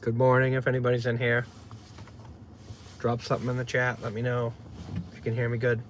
Good morning, if anybody's in here. Drop something in the chat. Let me know if you can hear me good.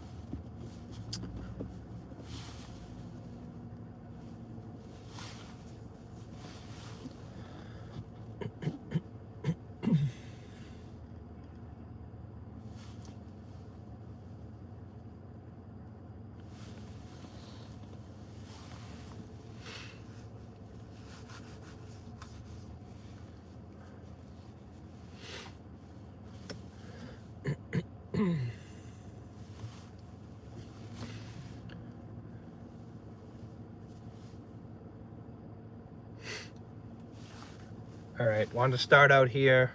All right, wanted to start out here,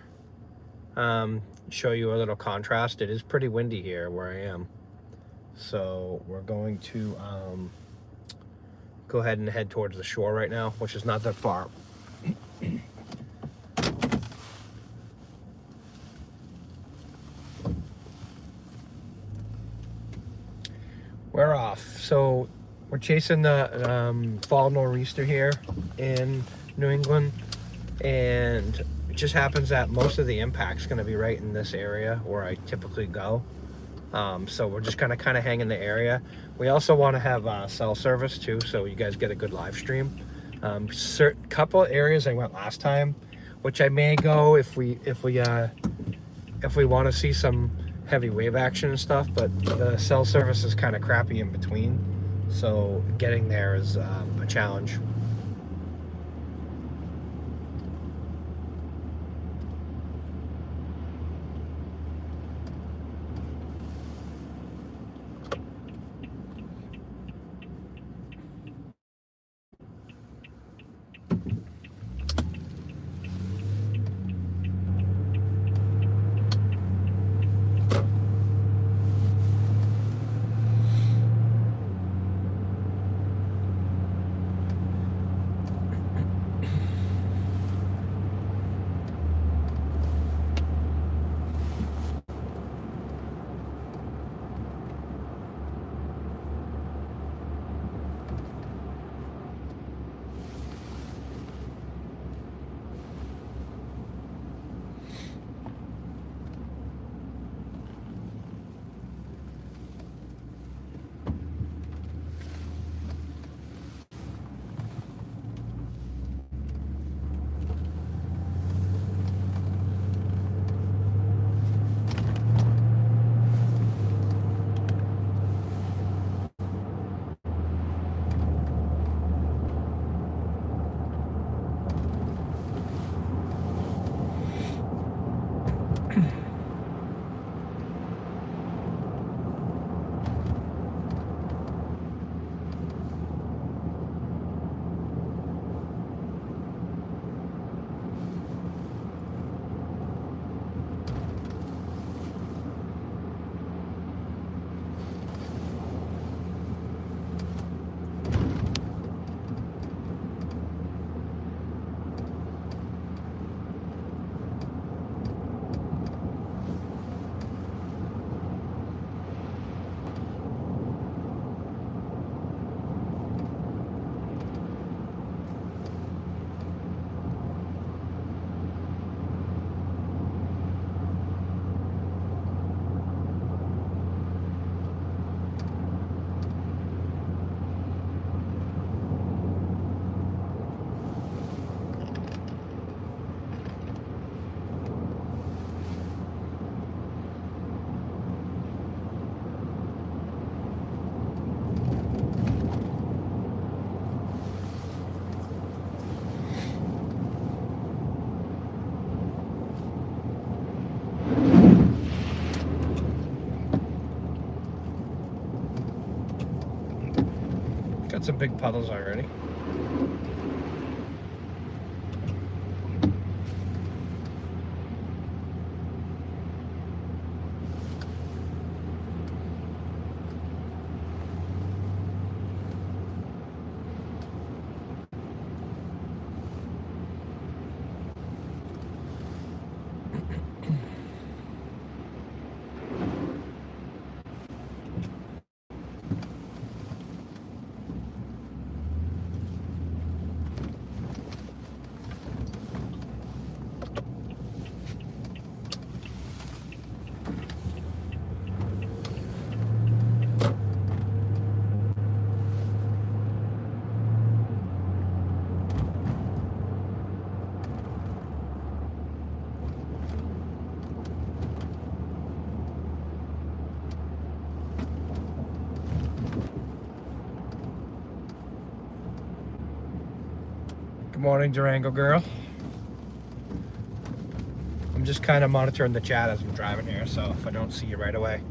show you a little contrast. It is pretty windy here where I am. So we're going to go ahead and head towards the shore right now, which is not that far. We're off. So we're chasing the fall nor'easter here in New England, and it just happens that most of the impact's going to be right in this area where I typically go. So we're just kind of hanging the area. We also want to have cell service too, so you guys get a good live stream. Certain couple areas I went last time, which I may go if we want to see some heavy wave action and stuff, but the cell service is kind of crappy in between, so getting there is a challenge. got some big puddles already. Good morning, Durango girl. I'm just kind of monitoring the chat as I'm driving here, so if I don't see you right away.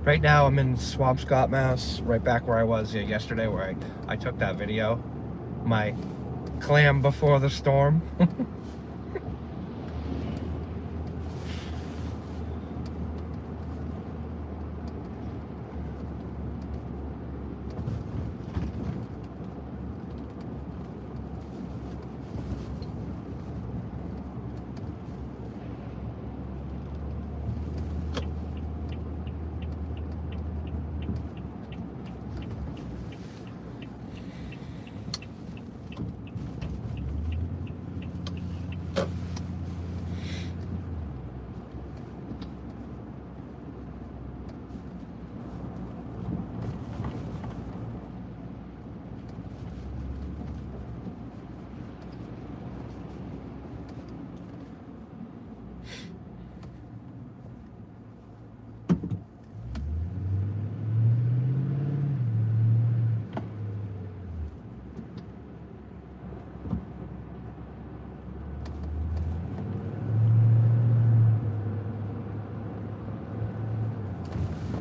Right now I'm in Swampscott, Mass, right back where I was yesterday, where I took that video. My clam before the storm.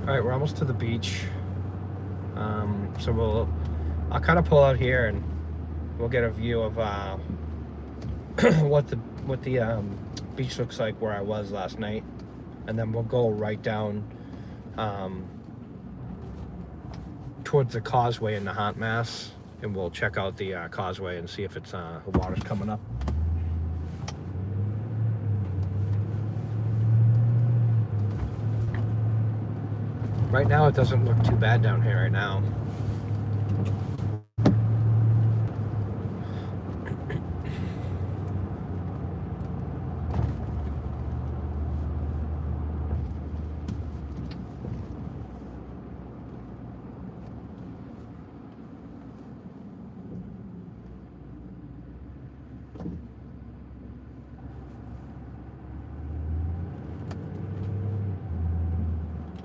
All right, we're almost to the beach. So I'll kind of pull out here and we'll get a view of what the beach looks like where I was last night, and then we'll go right down towards the causeway in Nahant, Mass, and we'll check out the causeway and see if it's the water's coming up. Right now it doesn't look too bad down here right now.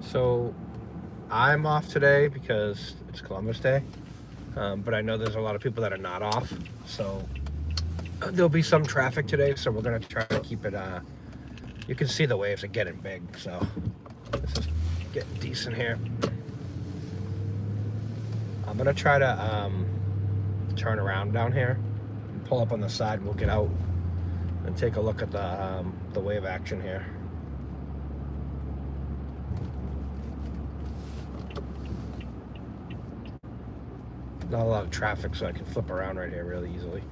So I'm off today because it's Columbus Day, but I know there's a lot of people that are not off, so there'll be some traffic today, so we're going to try to keep it, you can see the waves are getting big, so this is getting decent here. I'm going to try to turn around down here and pull up on the side, and we'll get out and take a look at the wave action here. Not a lot of traffic, so I can flip around right here really easily.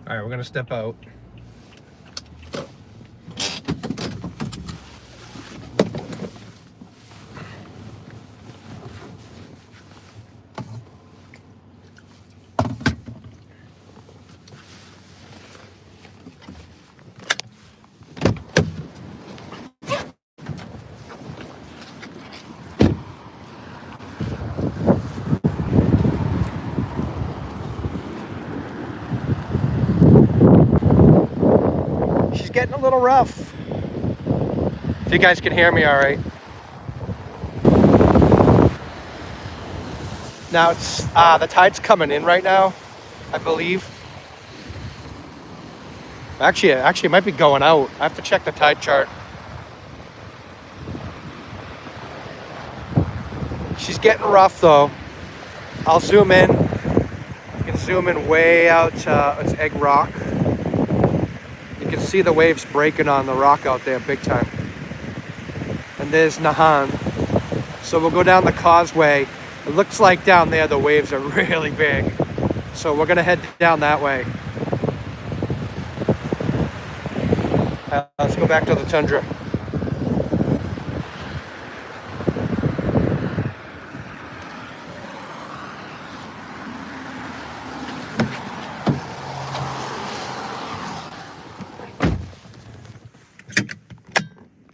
All right, we're gonna step out. getting a little rough. If you guys can hear me all right. Now it's the tide's coming in right now, I believe. Actually, it might be going out. I have to check the tide chart. She's getting rough though. I'll zoom in. You can zoom in way out to it's Egg Rock. You can see the waves breaking on the rock out there big time. And there's Nahan. So we'll go down the causeway. It looks like down there the waves are really big. So we're gonna head down that way. Let's go back to the tundra.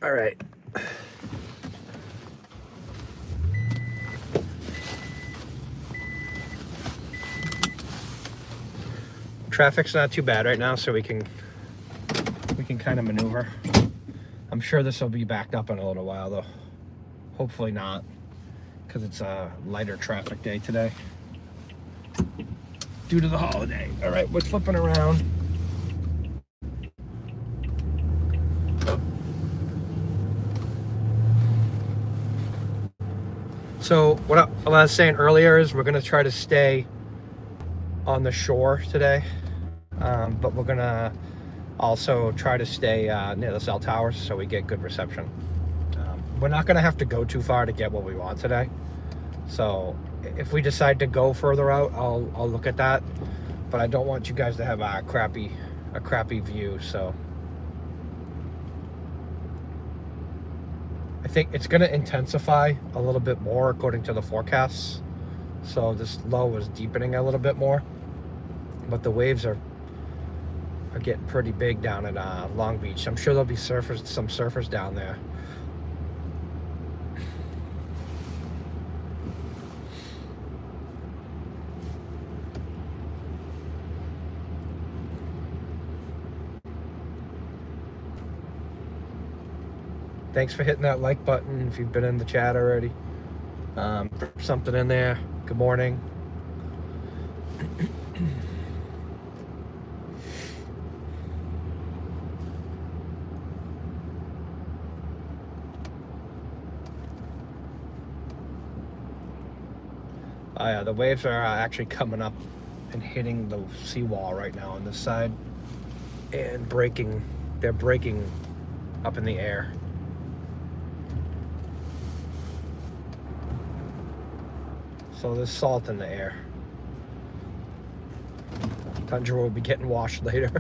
All right. Traffic's not too bad right now, so we can kind of maneuver. I'm sure this will be backed up in a little while though. Hopefully not, because it's a lighter traffic day today due to the holiday. All right, we're flipping around. So what I was saying earlier is we're gonna try to stay on the shore today, but we're gonna also try to stay near the cell towers so we get good reception. We're not gonna have to go too far to get what we want today. So if we decide to go further out, I'll look at that. But I don't want you guys to have a crappy view. So I think it's gonna intensify a little bit more according to the forecasts. So this low is deepening a little bit more, but the waves are getting pretty big down at Long Beach. I'm sure there'll be some surfers down there. Thanks for hitting that like button if you've been in the chat already. Something in there. Good morning. Oh yeah, the waves are actually coming up and hitting the seawall right now on this side and breaking. They're breaking up in the air. So there's salt in the air. Tundra will be getting washed later.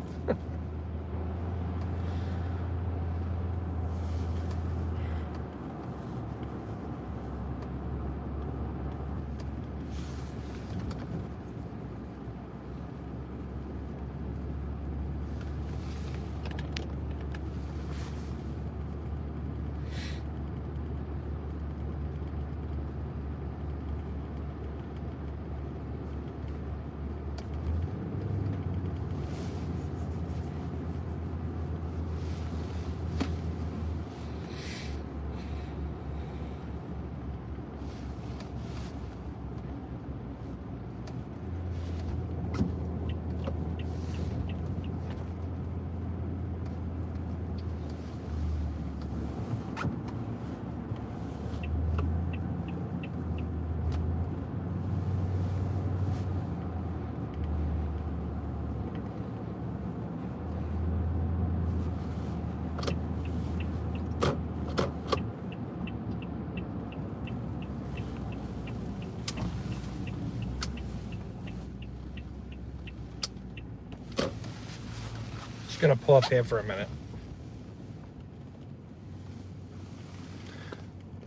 Just gonna pull up here for a minute.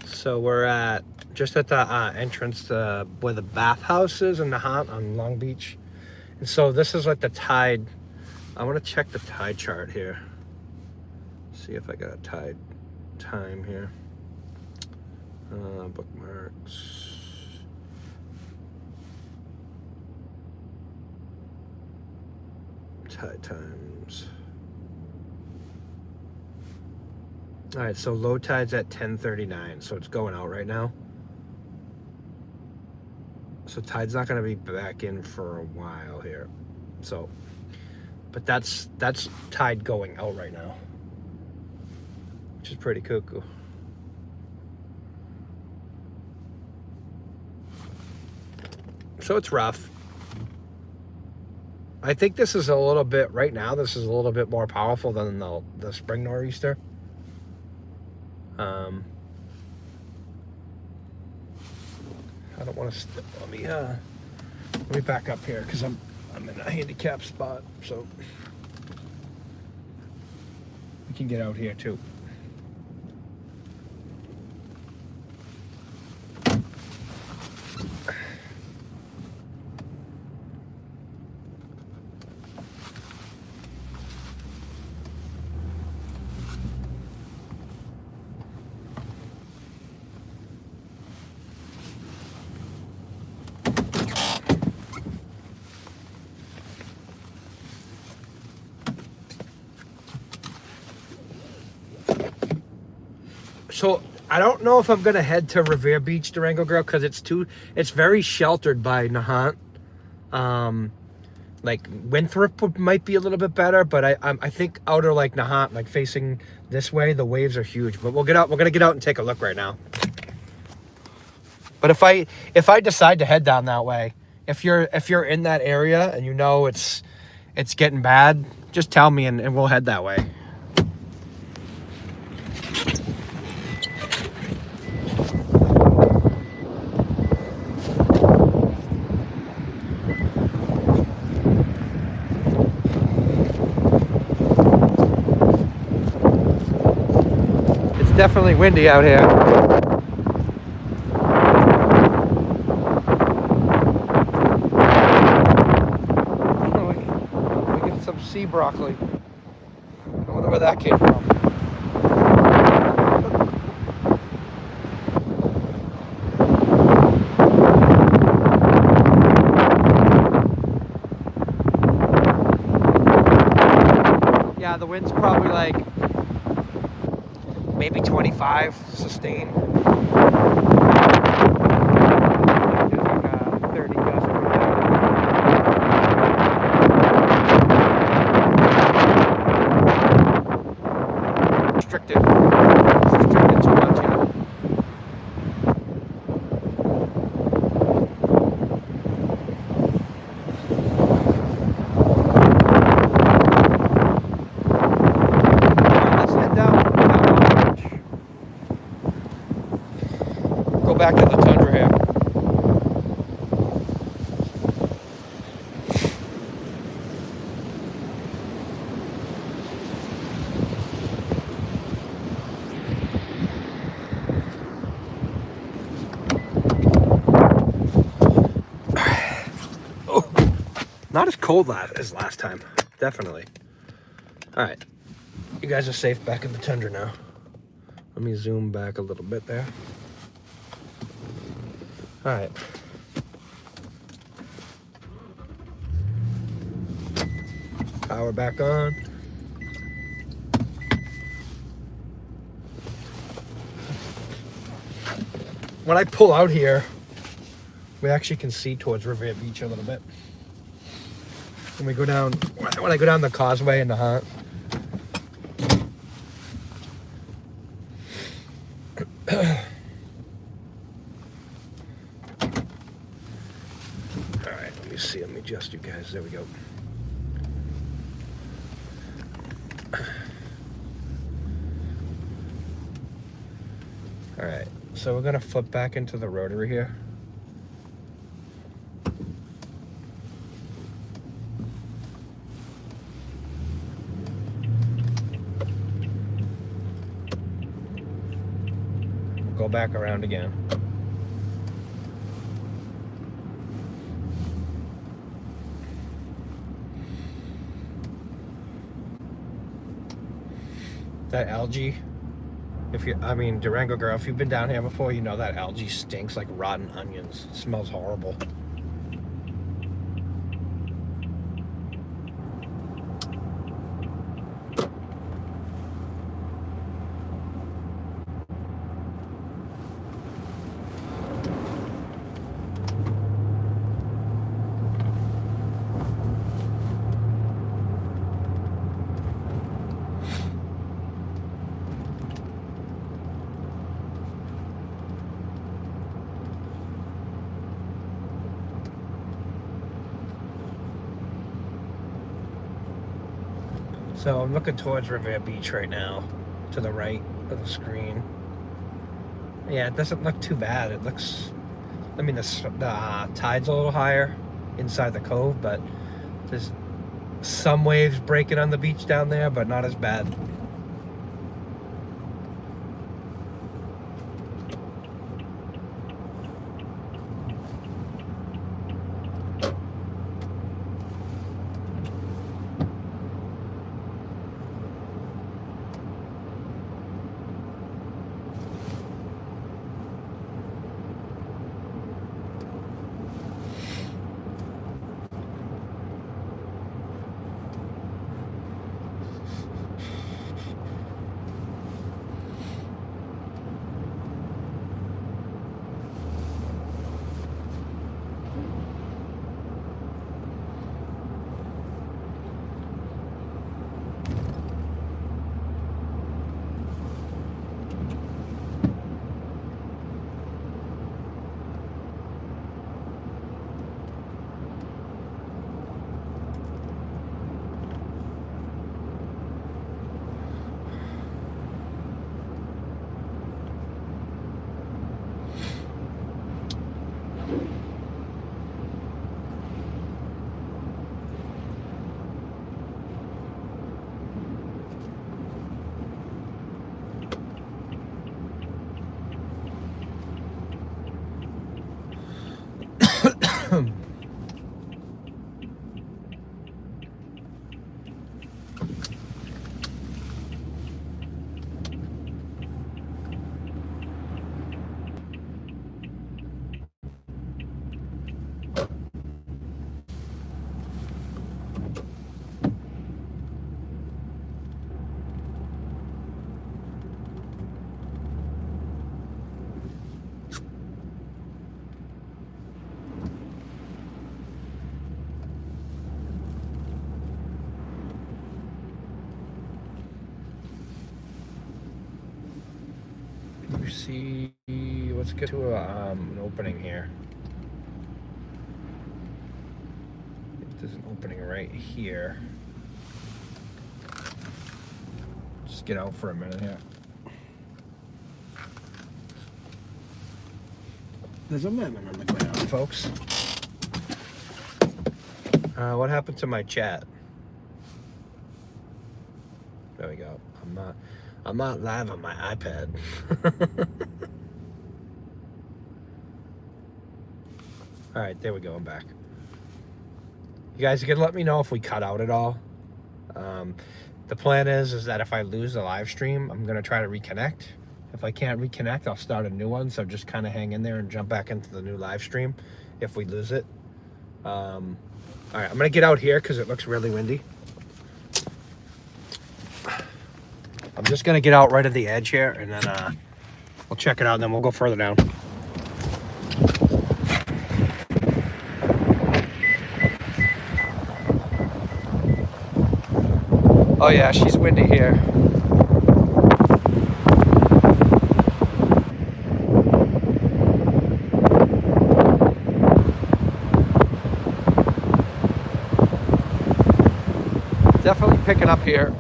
So we're just at the entrance to where the bathhouse is in Nahan on Long Beach. And so this is like the tide. I want to check the tide chart here. See if I got a tide time here. Bookmarks. Tide times. All right, so low tide's at 10:39, so it's going out right now. So tide's not going to be back in for a while here. So, but that's tide going out right now, which is pretty cuckoo. So it's rough. I think this is a little bit, right now, this is a little bit more powerful than the spring nor'easter. I don't want to, let me back up here because I'm in a handicapped spot, so we can get out here too. So I don't know if I'm gonna head to Revere Beach, Durango Girl, because it's very sheltered by Nahant. Like Winthrop might be a little bit better, but I think outer like Nahant, like facing this way, the waves are huge. But we'll get out. We're gonna get out and take a look right now. But if I decide to head down that way, if you're in that area and you know it's getting bad, just tell me and we'll head that way. It's definitely windy out here. We get some sea broccoli. I wonder where that came from. Yeah, the wind's probably like maybe 25 sustained. There's like a 30 gust right now. Restricted too much here. Let's head down. Go back to the tundra here. Oh, not as cold as last time, definitely. All right, you guys are safe back in the tundra now. Let me zoom back a little bit there. All right. Power back on. When I pull out here, we actually can see towards Revere Beach a little bit. When I go down the causeway in the Nahant. Alright, let me see. Let me adjust you guys. There we go. Alright, so we're gonna flip back into the rotary here. Go back around again. That algae, Durango Girl, if you've been down here before, you know that algae stinks like rotten onions. It smells horrible. So I'm looking towards Revere Beach right now, to the right of the screen. Yeah, it doesn't look too bad. It looks, I mean, the tide's a little higher inside the cove, but there's some waves breaking on the beach down there, but not as bad. See, let's get to an opening here. There's an opening right here. Just get out for a minute here. There's a lemon on the ground, folks. What happened to my chat? There we go. I'm not live on my iPad. All right, there we go. I'm back. You guys can let me know if we cut out at all. The plan is that if I lose the live stream, I'm gonna try to reconnect. If I can't reconnect, I'll start a new one. So just kind of hang in there and jump back into the new live stream if we lose it. All right, I'm gonna get out here because it looks really windy. I'm just gonna get out right at the edge here, and then we'll check it out, and then we'll go further down. Oh yeah, she's windy here. Definitely picking up here.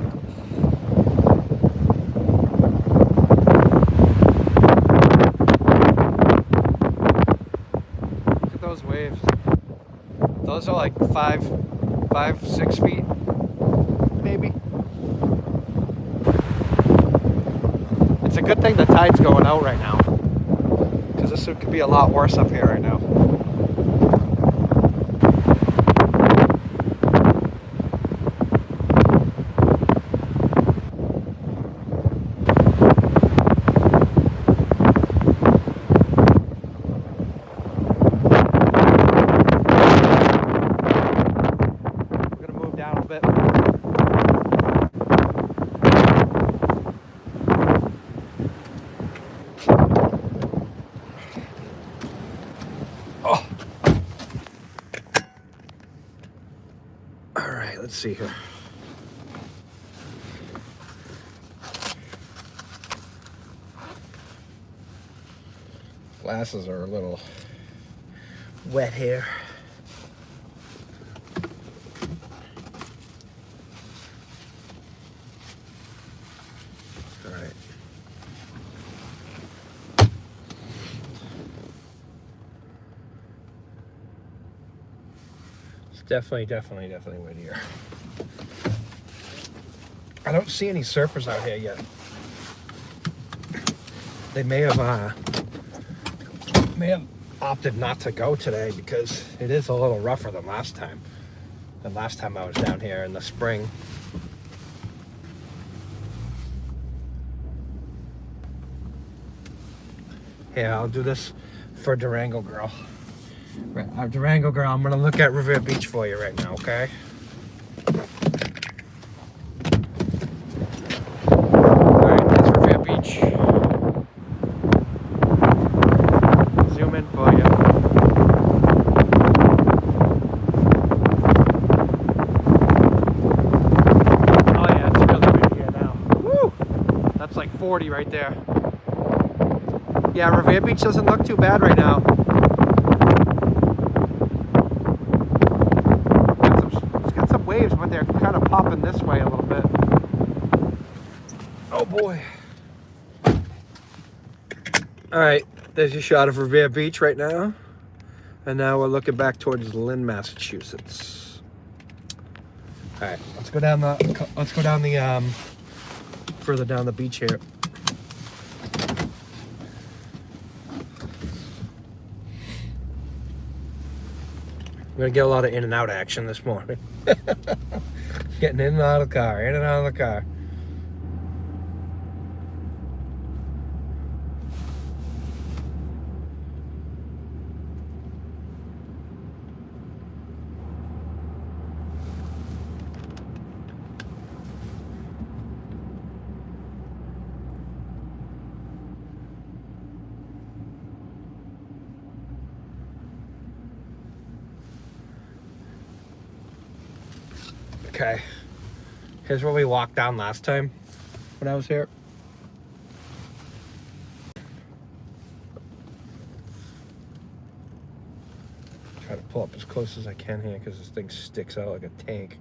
Look at those waves. Those are like 6 feet, maybe. It's a good thing the tide's going out right now, because this could be a lot worse up here right now. Let's see here. Glasses are a little wet here. All right. It's definitely windier. I don't see any surfers out here yet. They may have opted not to go today because it is a little rougher than last time. The last time I was down here in the spring. Yeah, I'll do this for Durango Girl. Durango Girl, I'm gonna look at Revere Beach for you right now, okay? Alright, that's Revere Beach. Zoom in for you. Oh yeah, it's really windy here now. Woo! That's like 40 right there. Yeah, Revere Beach doesn't look too bad right now. It's got some waves, but they're kind of popping this way a little bit. Oh boy. Alright, there's your shot of Revere Beach right now. And now we're looking back towards Lynn, Massachusetts. Alright, let's go down the further down the beach here. We're gonna get a lot of in and out action this morning. Getting in and out of the car, in and out of the car. Okay, here's where we walked down last time when I was here. Try to pull up as close as I can here because this thing sticks out like a tank.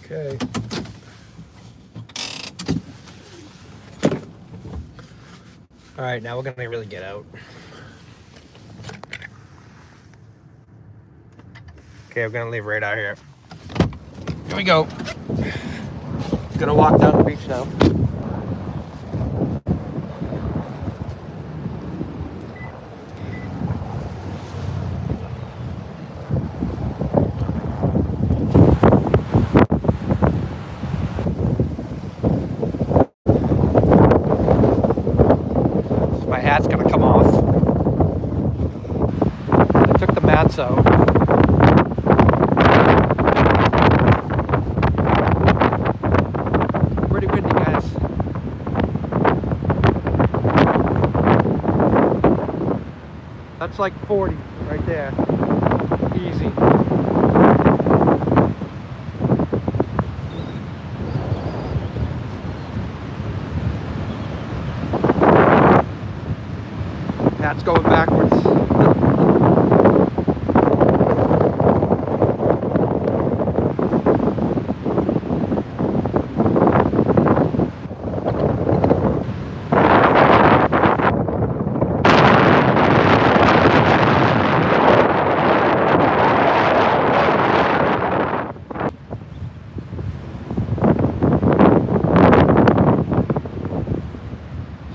Okay. All right, now we're gonna really get out. Okay, we're gonna leave right out here. Here we go. Gonna walk down the beach now. So my hat's gonna come off. I took the mats out. That's like 40 right there. Easy. That's going backwards.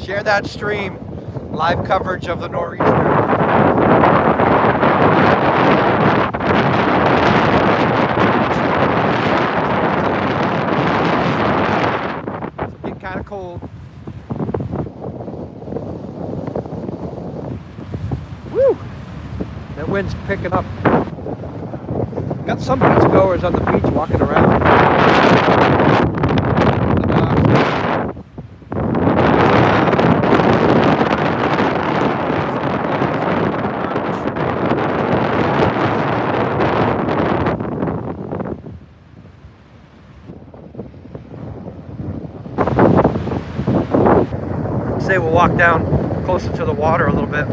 Share that stream. Live coverage of the nor'easter. It's getting kind of cold. Woo! That wind's picking up. Got some beach goers on the beach walking around. Say we'll walk down closer to the water a little bit.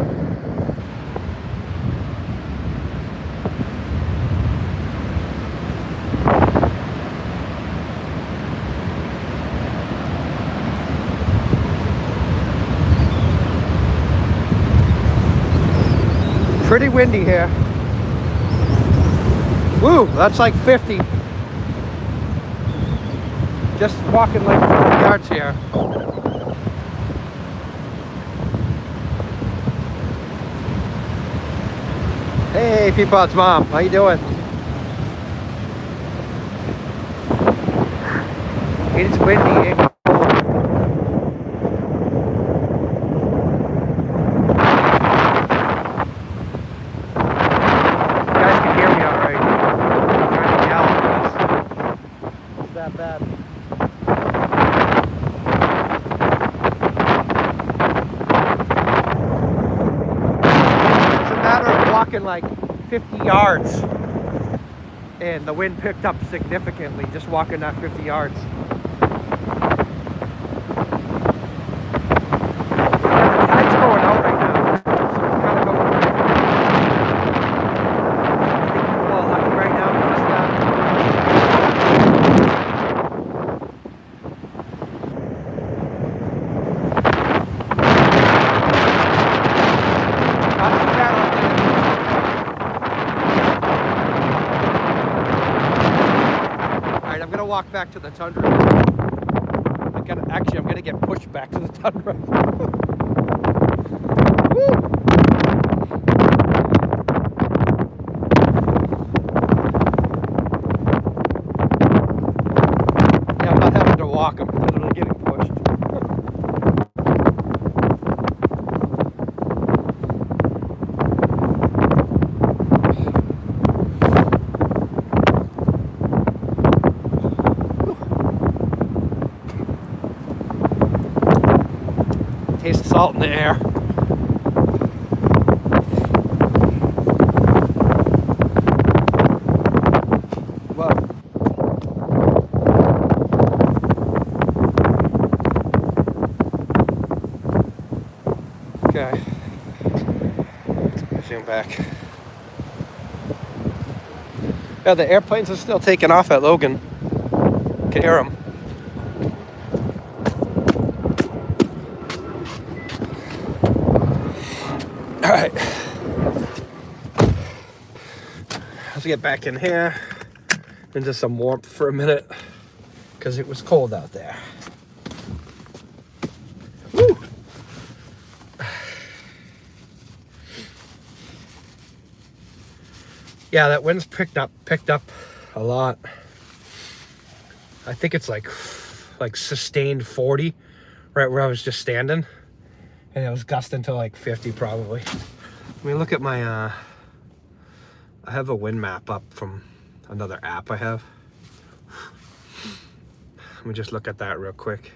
pretty windy here. Woo, that's like 50. Just walking like 50 yards here. Hey people, it's Mom. How you doing? It's windy. You guys can hear me all right. I'm trying to yell because it's that bad. It's a matter of walking like 50 yards. And the wind picked up significantly just walking that 50 yards. Walk back to the tundra. I'm gonna get pushed back to the tundra. Woo! Yeah, I'm not having to walk. I'm literally getting pushed. Taste of salt in the air. Whoa. Okay. Zoom back. Yeah, the airplanes are still taking off at Logan. Can hear them. All right, let's get back in here into some warmth for a minute because it was cold out there. Woo! Yeah, that wind's picked up a lot. I think it's like sustained 40 right where I was just standing. And it was gusting to like 50 probably. Let me look at my, I have a wind map up from another app I have. Let me just look at that real quick.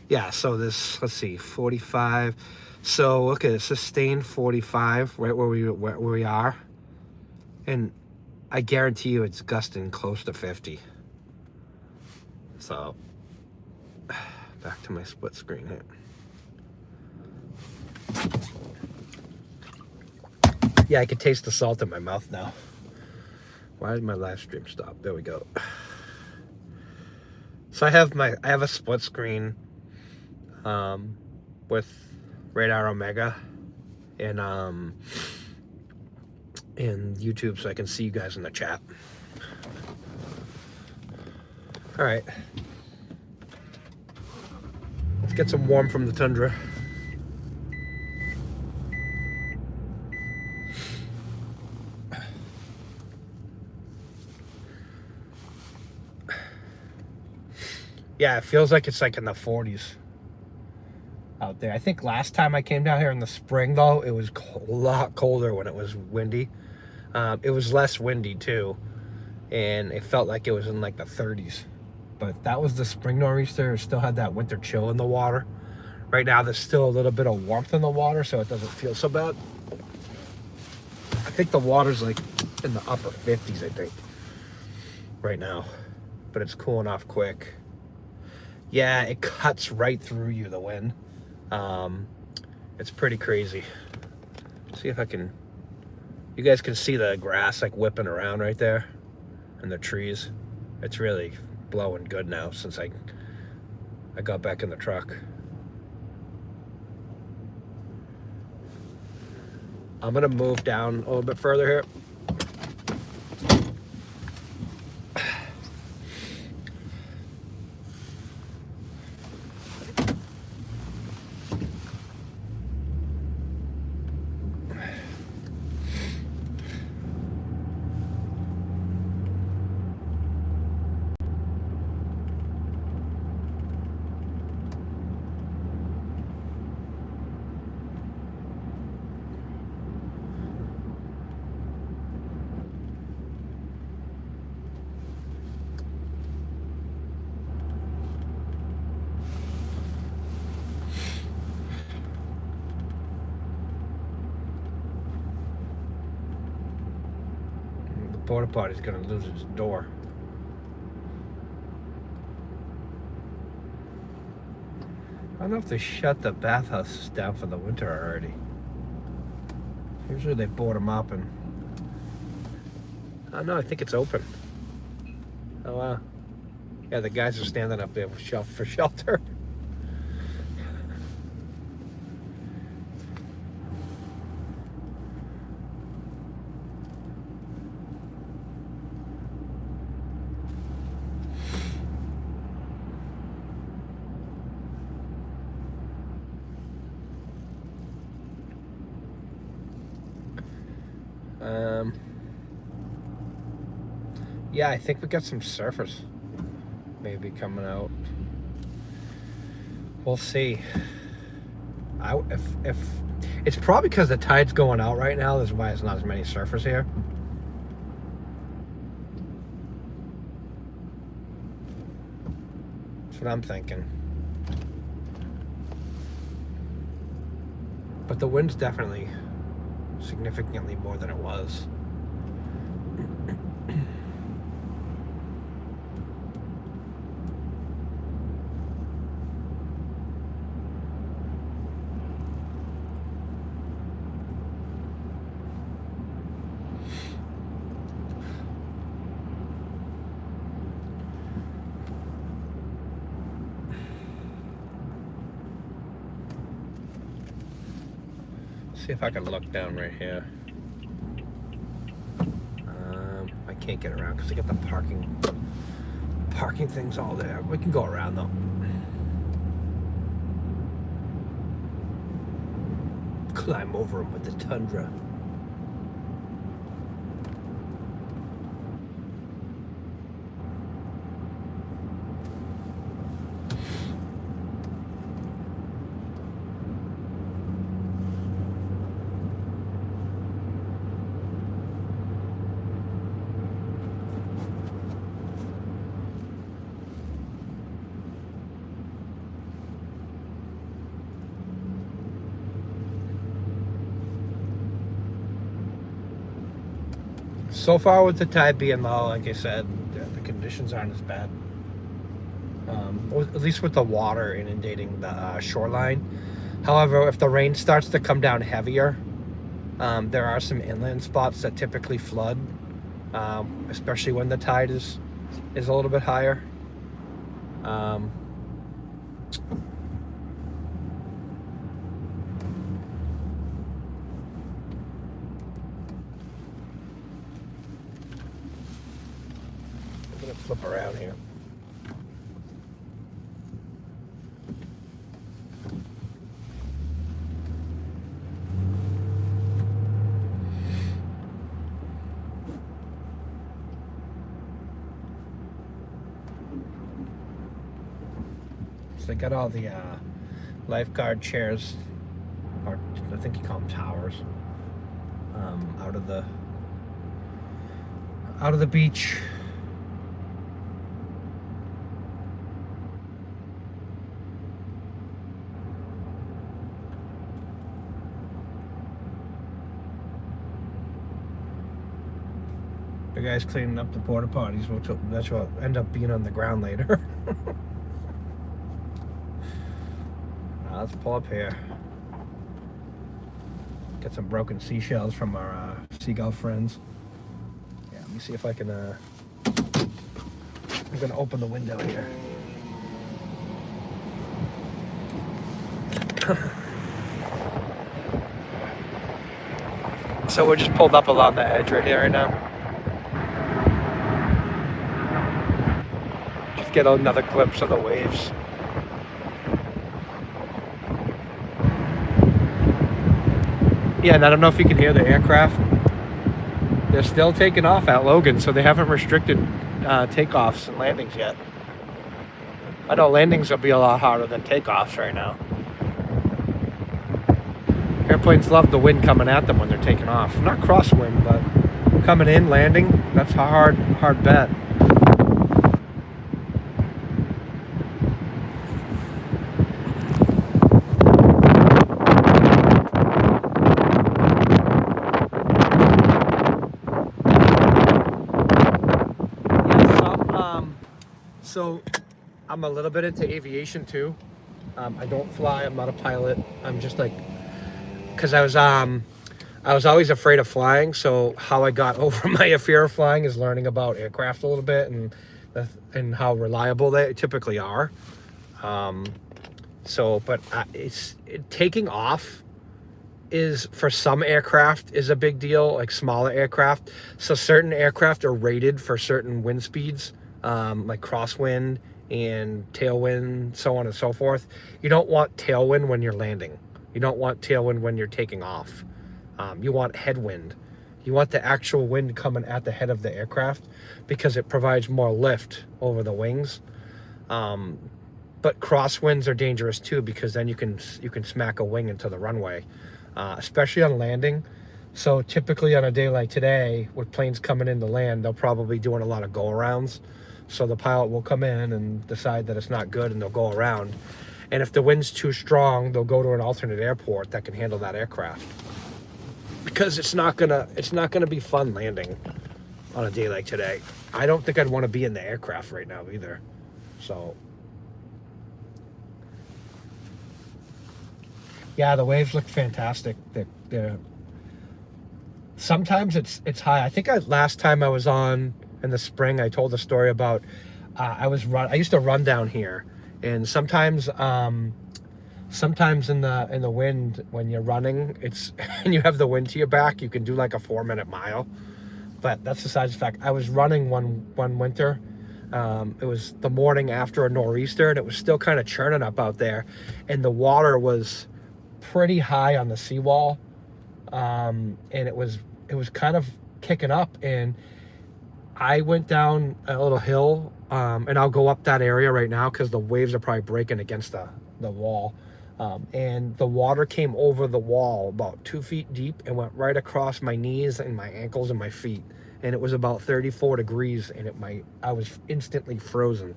Yeah, so this, let's see, 45. So look at it, sustained 45 right where we are. And I guarantee you it's gusting close to 50. So, back to my split screen here. Yeah, I can taste the salt in my mouth now. Why did my live stream stop? There we go. So I have a split screen with Radar Omega and YouTube so I can see you guys in the chat. All right. Let's get some warm from the tundra. Yeah, it feels like it's like in the 40s out there. I think last time I came down here in the spring, though, it was a lot colder when it was windy. It was less windy, too, and it felt like it was in, like, the 30s. But that was the spring nor'easter. It still had that winter chill in the water. Right now, there's still a little bit of warmth in the water, so it doesn't feel so bad. I think the water's, like, in the upper 50s, I think, right now. But it's cooling off quick. Yeah, it cuts right through you, the wind. It's pretty crazy. See if I can... You guys can see the grass like whipping around right there. And the trees. It's really blowing good now since I got back in the truck. I'm gonna move down a little bit further here. The porta potty's gonna lose its door. I don't know if they shut the bathhouses down for the winter already. Usually they board them up and... Oh no, I think it's open. Oh wow. Yeah, the guys are standing up there for shelter. Yeah, I think we got some surfers maybe coming out. We'll see. If it's probably because the tide's going out right now. That's why there's not as many surfers here. That's what I'm thinking. But the wind's definitely significantly more than it was. See if I can look down right here. I can't get around because I got the parking things all there. We can go around though. Climb over them with the Tundra. So far with the tide being low, like I said, the conditions aren't as bad. At least with the water inundating the shoreline. However, if the rain starts to come down heavier, there are some inland spots that typically flood, especially when the tide is a little bit higher. Flip around here. So they got all the lifeguard chairs, or I think you call them towers, out of the beach. The guy's cleaning up the porta potties, which that's what end up being on the ground later. Let's pull up here. Get some broken seashells from our seagull friends. Yeah, let me see if I can. I'm gonna open the window here. So we're just pulled up along the edge right here right now. Just get another glimpse of the waves. Yeah, and I don't know if you can hear the aircraft. They're still taking off at Logan, so they haven't restricted takeoffs and landings yet. I know landings will be a lot harder than takeoffs right now. Airplanes love the wind coming at them when they're taking off. Not crosswind, but coming in, landing, that's a hard bet. So I'm a little bit into aviation too. I don't fly, I'm not a pilot. I'm just like, because I was always afraid of flying, so how I got over my fear of flying is learning about aircraft a little bit and how reliable they typically are. Taking off is, for some aircraft, is a big deal, like smaller aircraft. So certain aircraft are rated for certain wind speeds, like crosswind and tailwind, so on and so forth. You don't want tailwind when you're landing. You don't want tailwind when you're taking off. You want headwind. You want the actual wind coming at the head of the aircraft because it provides more lift over the wings. But crosswinds are dangerous too, because then you can smack a wing into the runway, especially on landing. So typically on a day like today, with planes coming in to land, they'll probably be doing a lot of go-arounds. So the pilot will come in and decide that it's not good, and they'll go around. And if the wind's too strong, they'll go to an alternate airport that can handle that aircraft. Because it's not gonna be fun landing on a day like today. I don't think I'd want to be in the aircraft right now either. So yeah, the waves look fantastic. They're sometimes it's high. I think last time I was on in the spring, I told a story about I used to run down here, and sometimes in the wind when you're running, and you have the wind to your back, you can do like a 4-minute mile. But that's besides the fact. I was running one winter. It was the morning after a nor'easter, and it was still kind of churning up out there, and the water was pretty high on the seawall, and it was kind of kicking up, and I went down a little hill, and I'll go up that area right now because the waves are probably breaking against the wall, and the water came over the wall about 2 feet deep and went right across my knees and my ankles and my feet, and it was about 34 degrees, and I was instantly frozen.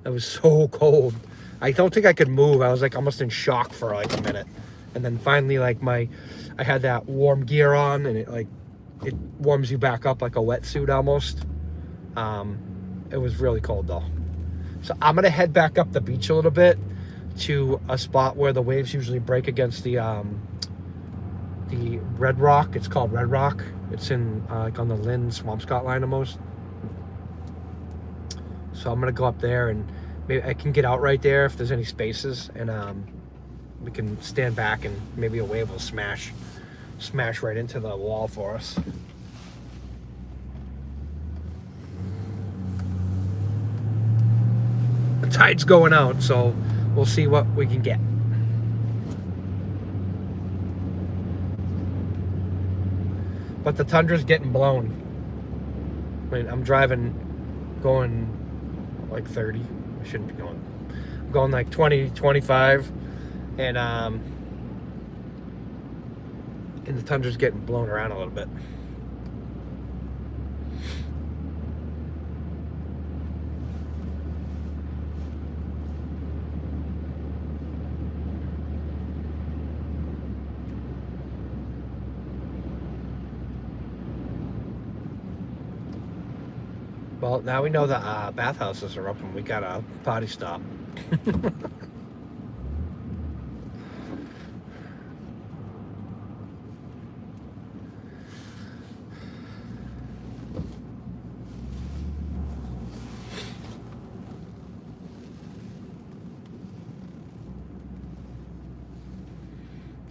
It was so cold. I don't think I could move. I was like almost in shock for like a minute, and then finally, like I had that warm gear on, and it warms you back up like a wetsuit almost. It was really cold though. So I'm gonna head back up the beach a little bit to a spot where the waves usually break against the Red Rock. It's called Red Rock. It's in like on the Lynn Swampscott line almost. So I'm gonna go up there, and maybe I can get out right there if there's any spaces, and we can stand back, and maybe a wave will smash right into the wall for us. The tide's going out, so we'll see what we can get. But the tundra's getting blown. I mean, I'm going like 30. I shouldn't be going. I'm going like 20, 25, and the tundra's getting blown around a little bit. Well, now we know the bathhouses are open. We got a potty stop.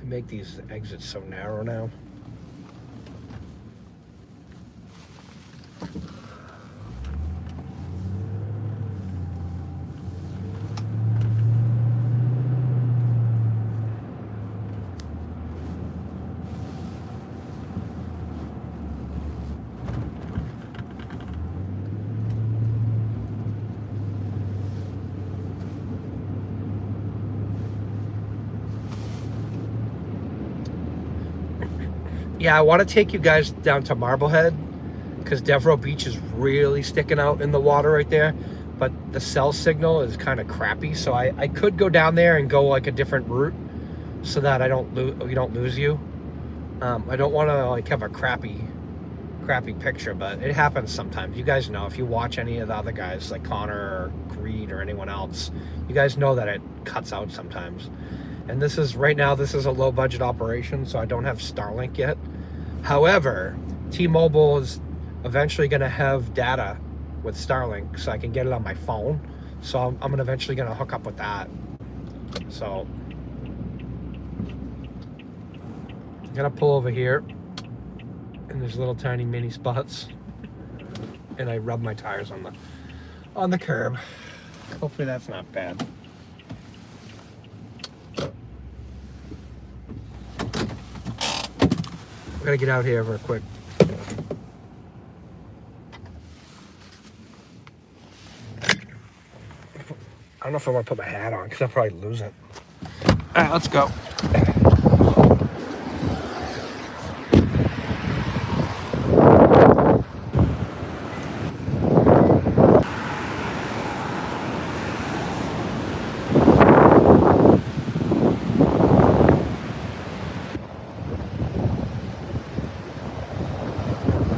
They make these exits so narrow now. yeah, I want to take you guys down to Marblehead because Devereaux Beach is really sticking out in the water right there. But the cell signal is kind of crappy, so I could go down there and go like a different route so that we don't lose you. I don't want to like have a crappy picture, but it happens sometimes. You guys know, if you watch any of the other guys like Connor or Creed or anyone else, you guys know that it cuts out sometimes. And right now this is a low budget operation, so I don't have Starlink yet. However, T-Mobile is eventually going to have data with Starlink, so I can get it on my phone. So I'm eventually going to hook up with that. So I'm going to pull over here in these little tiny mini spots, and I rub my tires on the curb. Hopefully that's not bad. I gotta get out here real quick. I don't know if I want to put my hat on because I'll probably lose it. All right, let's go.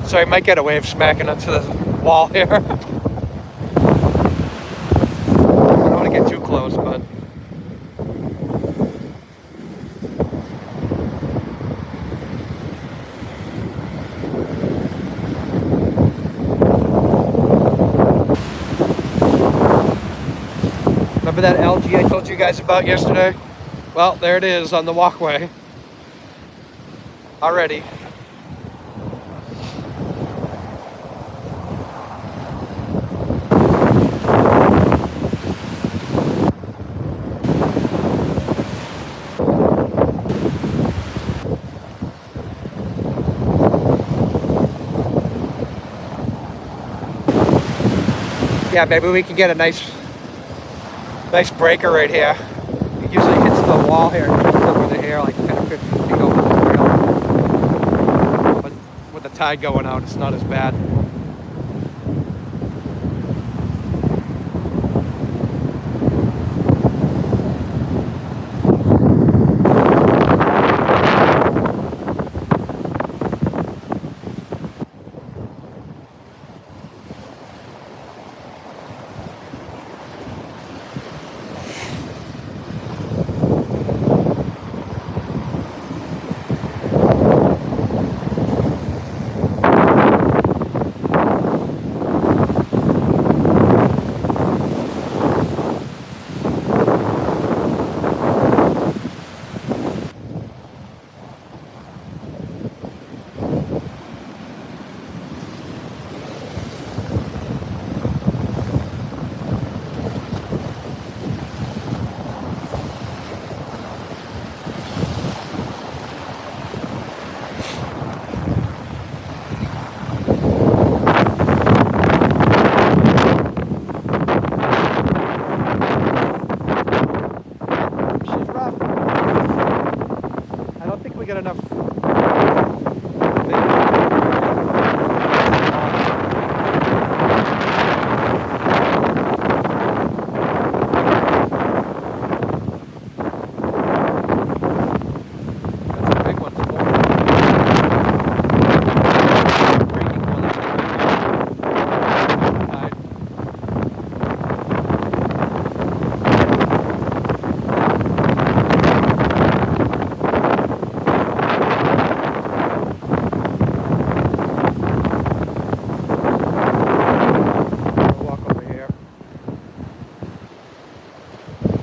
So I might get a wave smacking into the wall here. I don't want to get too close, but remember that algae I told you guys about yesterday? Well, there it is on the walkway already. Yeah, maybe we can get a nice breaker right here. It usually hits the wall here, over the air, like 10 or 15 feet over the rail. But with the tide going out, it's not as bad.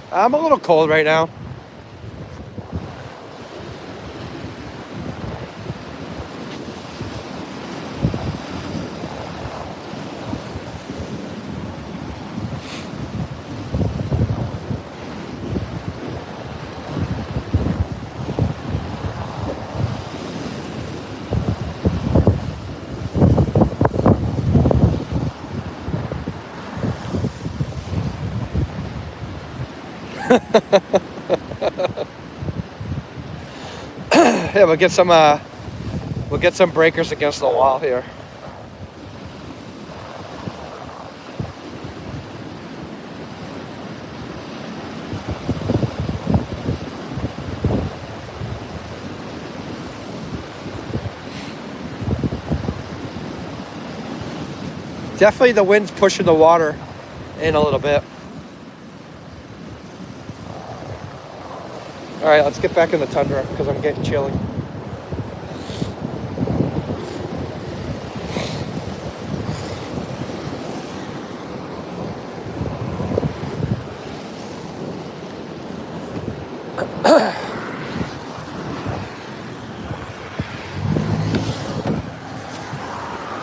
I'm a little cold right now. Yeah, we'll get some We'll get some breakers against the wall here. Definitely the wind's pushing the water in a little bit. All right, let's get back in the tundra because I'm getting chilly.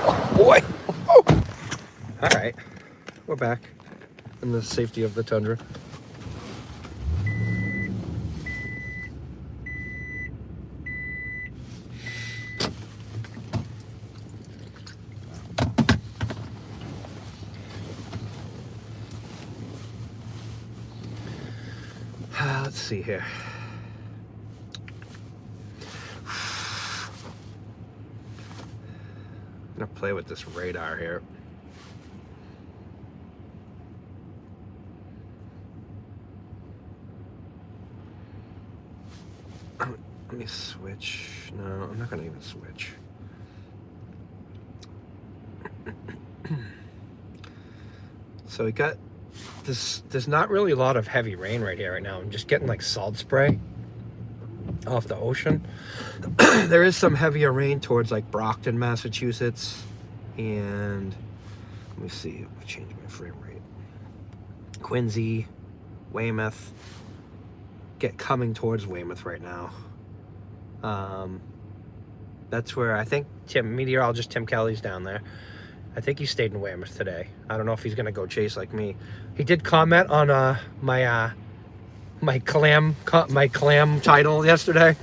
Oh boy. Oh. All right, we're back in the safety of the tundra. Let's see here. I'm gonna play with this radar here. Let me switch. No, I'm not gonna even switch. So we got this. There's not really a lot of heavy rain right here right now. I'm just getting like salt spray off the ocean. There is some heavier rain towards like Brockton, Massachusetts, and let me see. I'll change my frame rate. Quincy, Weymouth. Get coming towards Weymouth right now. That's where I think meteorologist Tim Kelly's down there. I think he stayed in Weymouth today. I don't know if he's gonna go chase like me. He did comment on my clam title yesterday.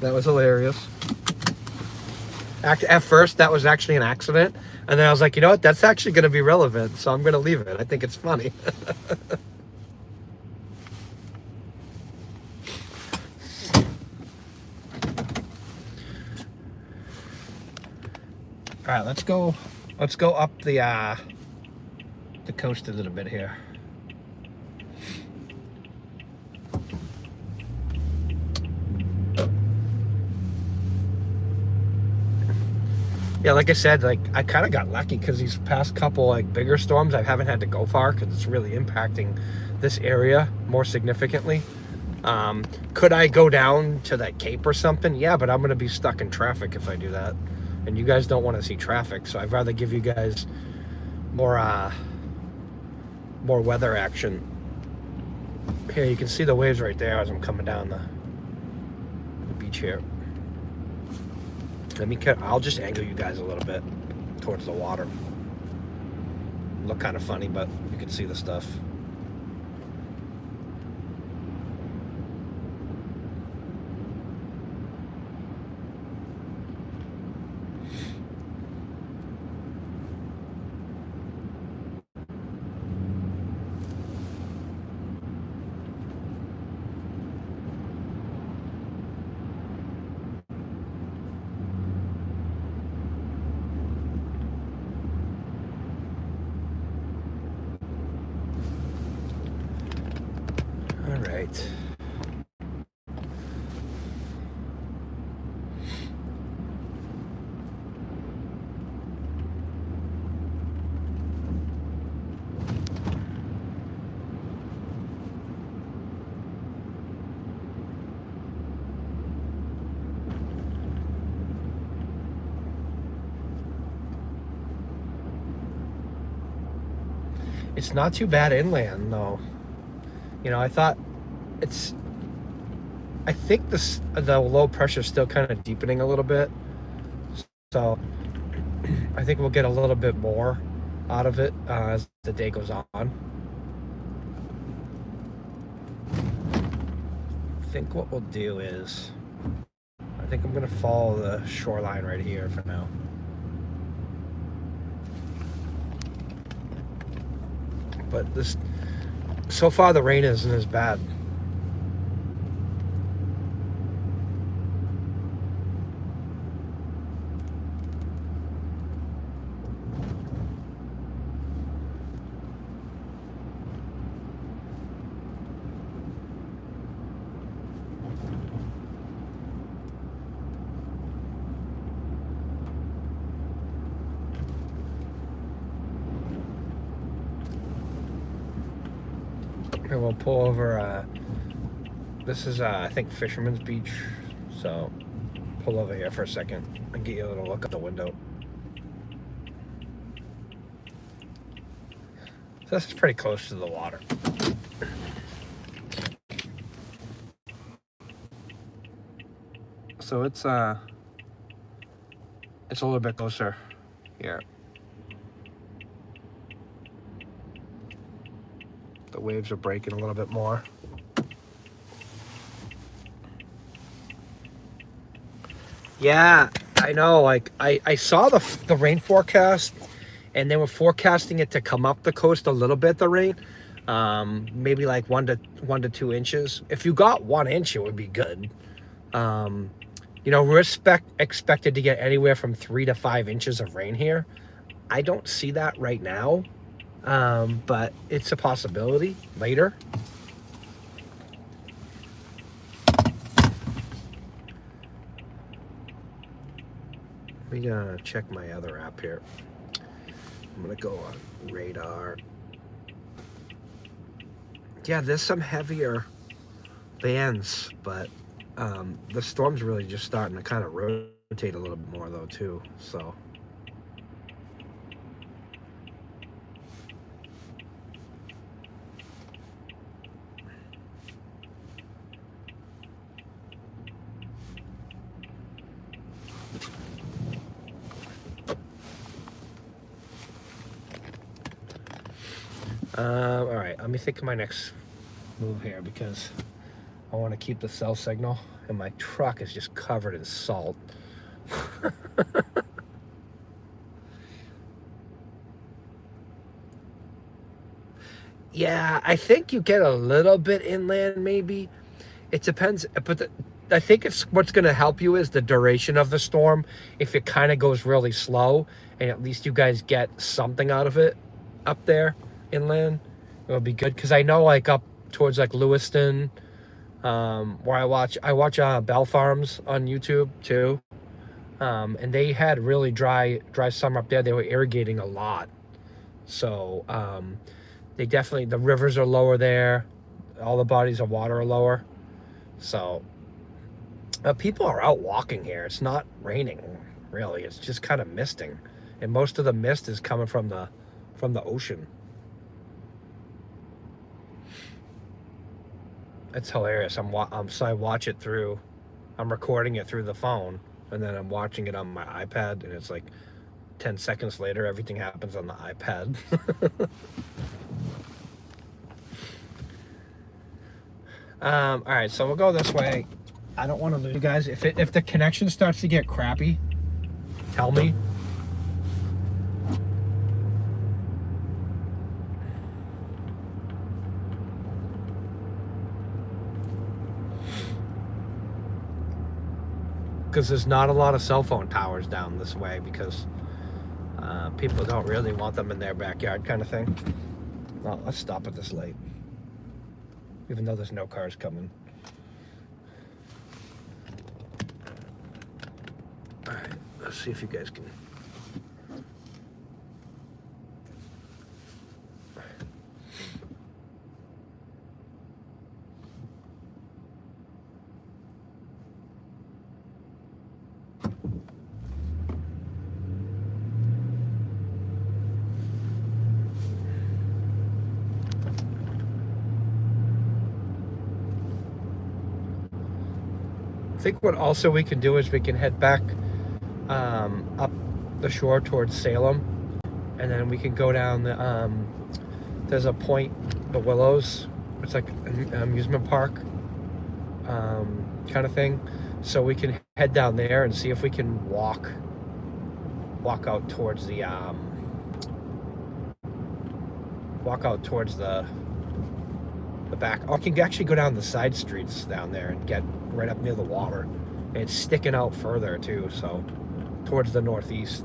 That was hilarious. At first, that was actually an accident, and then I was like, you know what? That's actually gonna be relevant, so I'm gonna leave it. I think it's funny. All right, let's go up the coast a little bit here. Yeah, like I said, like I kind of got lucky because these past couple like bigger storms, I haven't had to go far because it's really impacting this area more significantly. Could I go down to that Cape or something? Yeah, but I'm gonna be stuck in traffic if I do that. And you guys don't want to see traffic, so I'd rather give you guys more weather action. Here, you can see the waves right there as I'm coming down the beach here. I'll just angle you guys a little bit towards the water. Look kind of funny, but you can see the stuff. All right. It's not too bad inland, though. You know, I think the low pressure is still kind of deepening a little bit. So I think we'll get a little bit more out of it as the day goes on. I think what we'll do is, I think I'm gonna follow the shoreline right here for now. But so far the rain isn't as bad. And we'll pull over. This is, I think, Fisherman's Beach. So pull over here for a second and get you a little look at the window. So this is pretty close to the water. So it's a little bit closer here. The waves are breaking a little bit more. Yeah, I know. Like I saw the rain forecast, and they were forecasting it to come up the coast a little bit. The rain, maybe like 1 to 2 inches. If you got 1 inch, it would be good. You know, we're expected to get anywhere from 3 to 5 inches of rain here. I don't see that right now, but it's a possibility later. Let me check my other app here. I'm gonna go on radar. Yeah, there's some heavier bands, but the storm's really just starting to kind of rotate a little bit more though too, so. All right, let me think of my next move here because I want to keep the cell signal, and my truck is just covered in salt. Yeah, I think you get a little bit inland maybe. It depends, but I think it's what's going to help you is the duration of the storm. If it kind of goes really slow, and at least you guys get something out of it up there inland, it'll be good. Because I know like up towards like Lewiston, where I watch Bell Farms on YouTube too, and they had really dry summer up there. They were irrigating a lot, so they definitely, the rivers are lower there, all the bodies of water are lower, so people are out walking here. It's not raining really, it's just kind of misting, and most of the mist is coming from the ocean. It's hilarious. So I watch it through, I'm recording it through the phone, and then I'm watching it on my iPad, and it's like 10 seconds later, everything happens on the iPad. All right, so we'll go this way. I don't want to lose you guys. If the connection starts to get crappy, tell me. Because there's not a lot of cell phone towers down this way because people don't really want them in their backyard kind of thing. Well, let's stop at this light, even though there's no cars coming. All right, let's see if you guys can. I think what also we can do is we can head back up the shore towards Salem, and then we can go down the there's a point, the Willows, it's like an amusement park kind of thing, so we can head down there and see if we can walk out towards the back. Or I can actually go down the side streets down there and get right up near the water. And it's sticking out further too, so towards the northeast.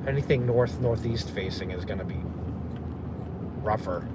Anything northeast facing is going to be rougher.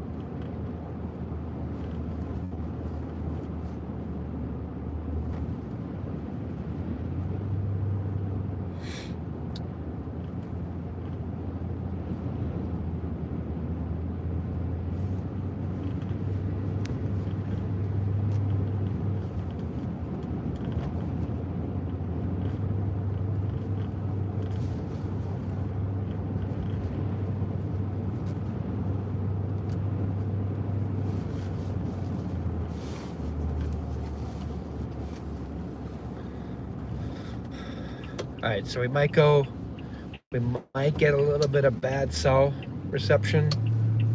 Alright, so we might get a little bit of bad cell reception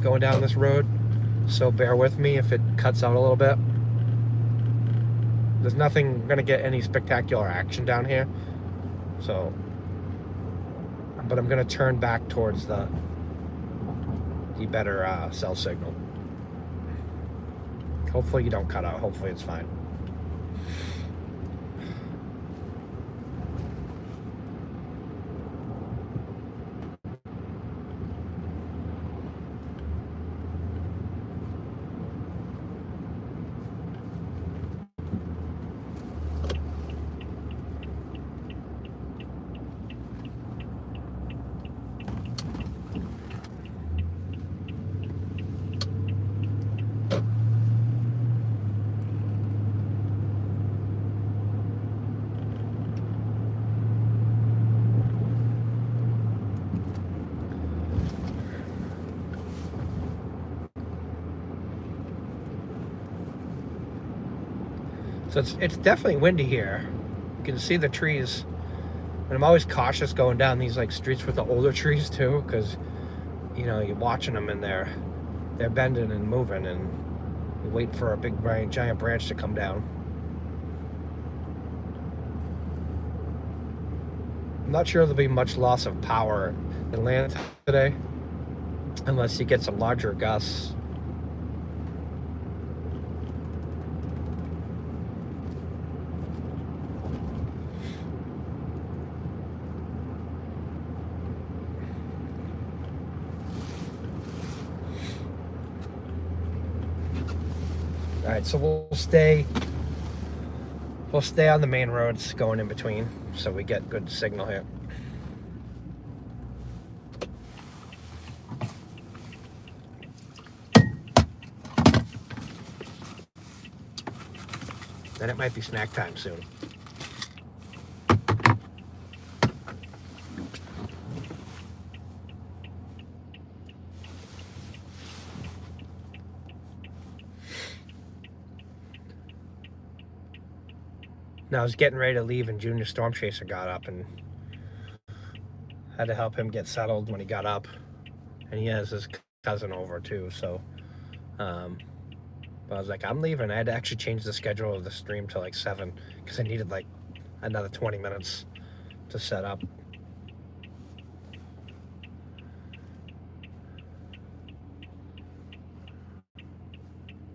going down this road. So bear with me if it cuts out a little bit. There's nothing gonna get any spectacular action down here. So, but I'm gonna turn back towards the better cell signal. Hopefully you don't cut out. Hopefully it's fine. So it's definitely windy here. You can see the trees. And I'm always cautious going down these like streets with the older trees too, because you know, you're watching them and they're bending and moving, and you wait for a big giant branch to come down. I'm not sure there'll be much loss of power in Atlanta today, unless you get some larger gusts. All right, so we'll stay on the main roads going in between, so we get good signal here. Then it might be snack time soon. Now I was getting ready to leave and Junior Storm Chaser got up, and had to help him get settled when he got up. And he has his cousin over too, so but I was like, I'm leaving. I had to actually change the schedule of the stream to like 7 because I needed like another 20 minutes to set up.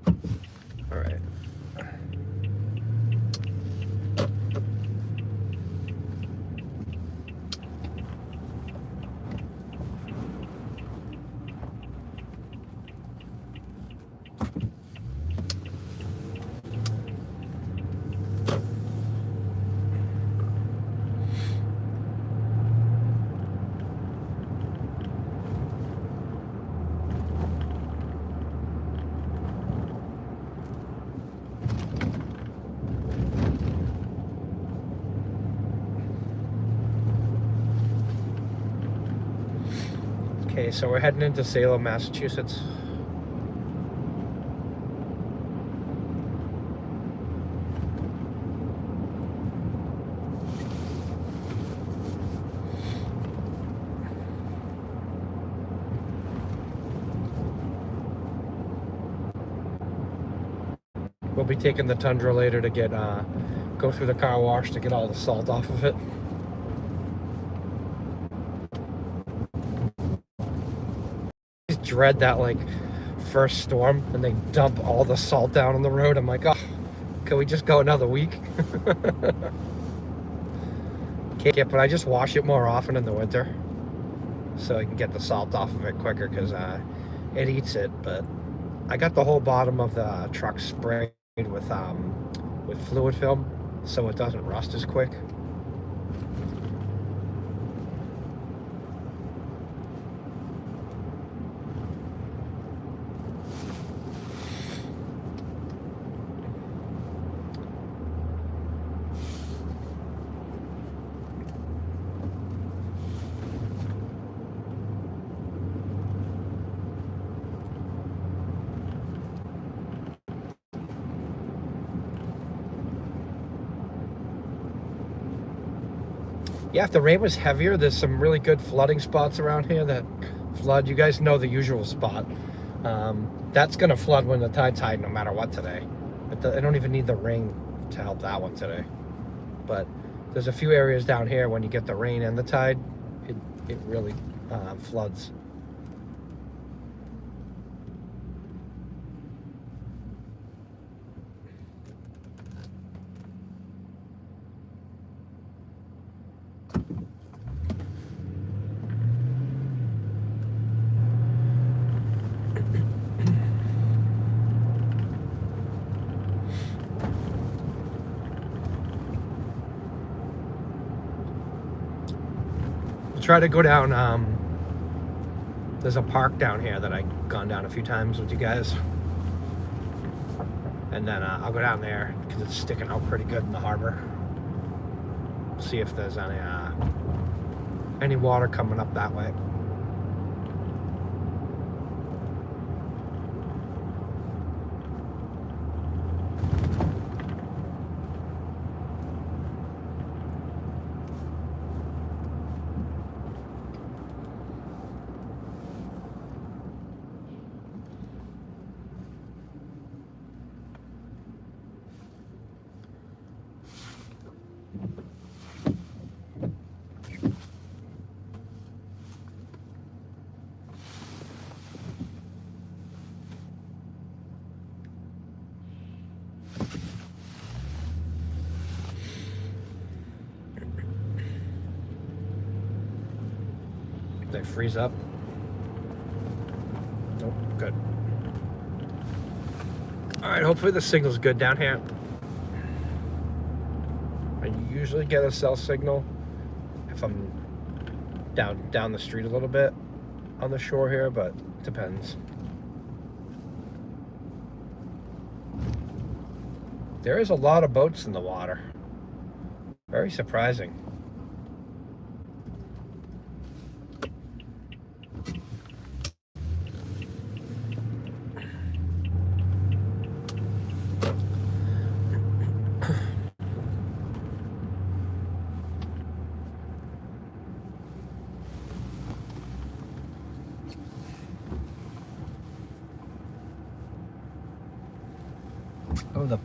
All right. Okay, so we're heading into Salem, Massachusetts. We'll be taking the Tundra later to get go through the car wash to get all the salt off of it. I dread that like first storm and they dump all the salt down on the road. I'm like, oh, can we just go another week? Can't, but I just wash it more often in the winter so I can get the salt off of it quicker, because it eats it. But I got the whole bottom of the truck sprayed with fluid film so it doesn't rust as quick. Yeah, if the rain was heavier, there's some really good flooding spots around here that flood. You guys know the usual spot. That's going to flood when the tide's high no matter what today. I don't even need the rain to help that one today. But there's a few areas down here when you get the rain and the tide, it really floods. Try to go down. There's a park down here that I've gone down a few times with you guys, and then I'll go down there because it's sticking out pretty good in the harbor. See if there's any water coming up that way. They freeze up. Nope, good. Alright, hopefully the signal's good down here. I usually get a cell signal if I'm down the street a little bit on the shore here, but it depends. There is a lot of boats in the water. Very surprising. Oh, the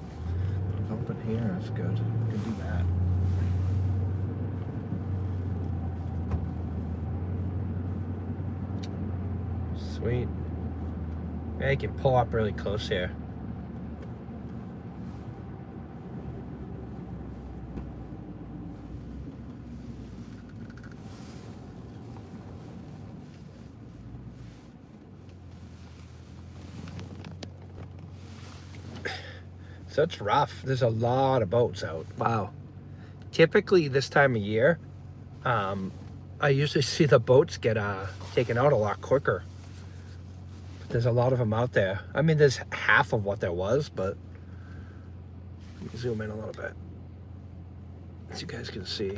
open here, that's good. Can do that. Sweet. Yeah, you can pull up really close here. So it's rough. There's a lot of boats out. Wow. Typically this time of year, I usually see the boats get taken out a lot quicker. There's a lot of them out there. I mean, there's half of what there was, but let me zoom in a little bit so you guys can see.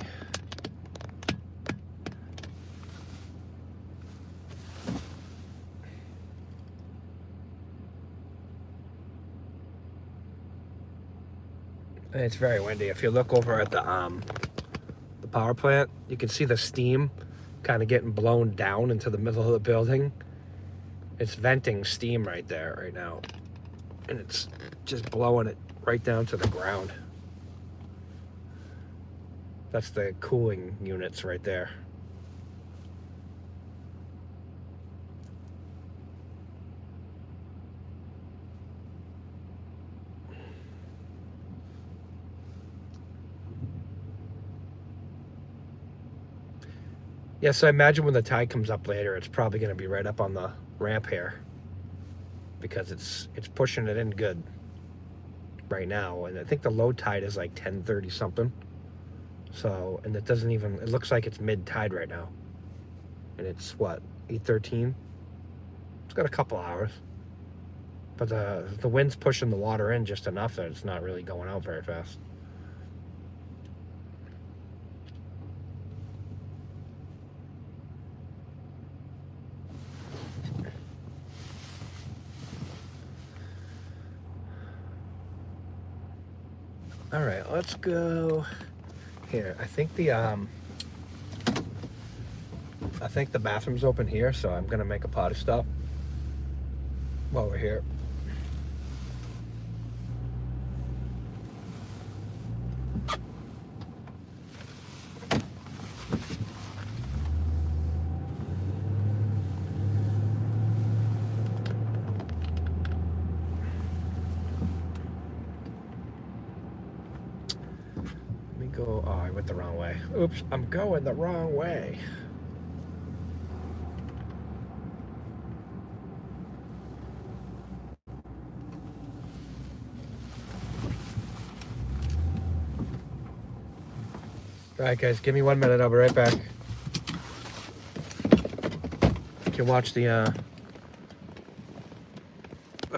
And it's very windy. If you look over at the power plant, you can see the steam kind of getting blown down into the middle of the building. It's venting steam right there right now, and it's just blowing it right down to the ground. That's the cooling units right there. Yeah, so I imagine when the tide comes up later, it's probably going to be right up on the ramp here because it's pushing it in good right now, and I think the low tide is like 10:30 something. So, and it looks like it's mid tide right now, and it's what, 8:13. It's got a couple hours, but the wind's pushing the water in just enough that it's not really going out very fast. All right, let's go here. I think the I think the bathroom's open here, so I'm gonna make a potty stop while we're here. Let me go. Oh, I went the wrong way. Oops, I'm going the wrong way. All right, guys, give me 1 minute. I'll be right back. You can watch the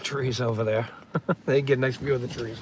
trees over there. They get a nice view of the trees.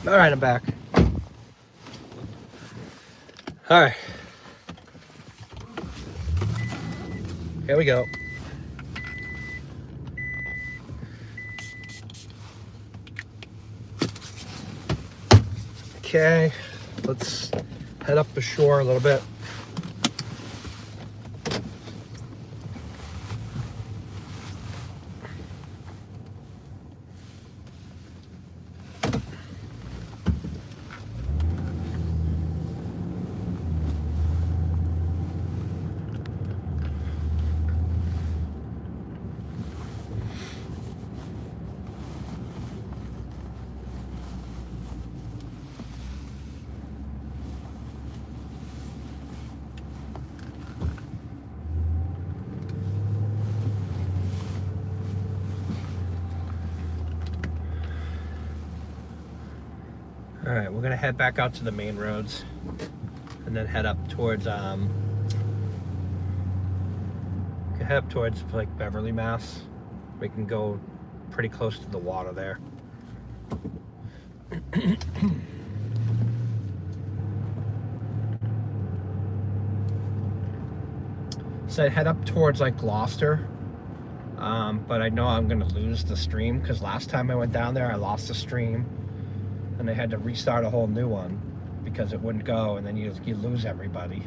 All right, I'm back. All right. Here we go. Okay, let's head up the shore a little bit. All right, we're gonna head back out to the main roads and then head up towards like Beverly, Mass. We can go pretty close to the water there. So I'd head up towards like Gloucester, but I know I'm gonna lose the stream because last time I went down there I lost the stream and I had to restart a whole new one because it wouldn't go, and then you lose everybody.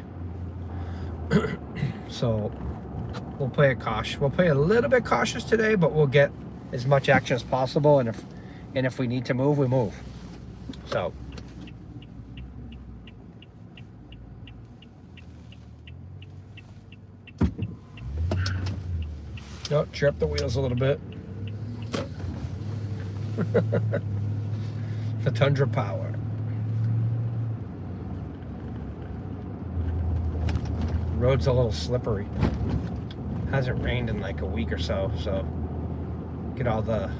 So we'll play it cautious. We'll play a little bit cautious today, but we'll get as much action as possible, and if we need to move, we move. So oh, chirp the wheels a little bit. The Tundra power. Road's a little slippery. Hasn't rained in like a week or so, so get all the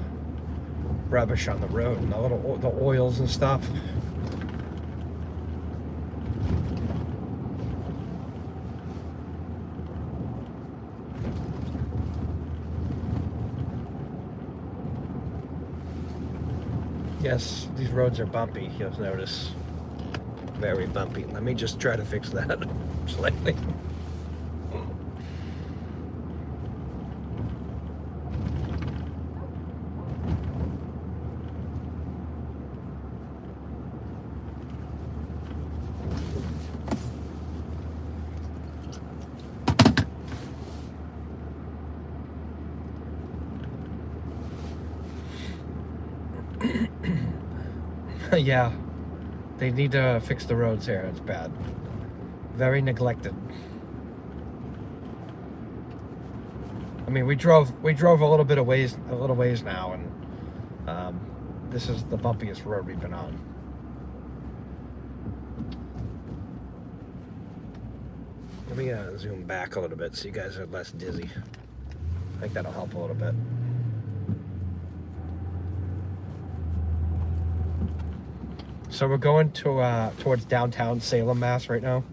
rubbish on the road and the oils and stuff. Yes, these roads are bumpy, you'll notice. Very bumpy. Let me just try to fix that slightly. Yeah, they need to fix the roads here. It's bad. Very neglected. I mean, we drove a little ways now, and this is the bumpiest road we've been on. Let me zoom back a little bit so you guys are less dizzy. I think that'll help a little bit. So we're going to towards downtown Salem, Mass right now,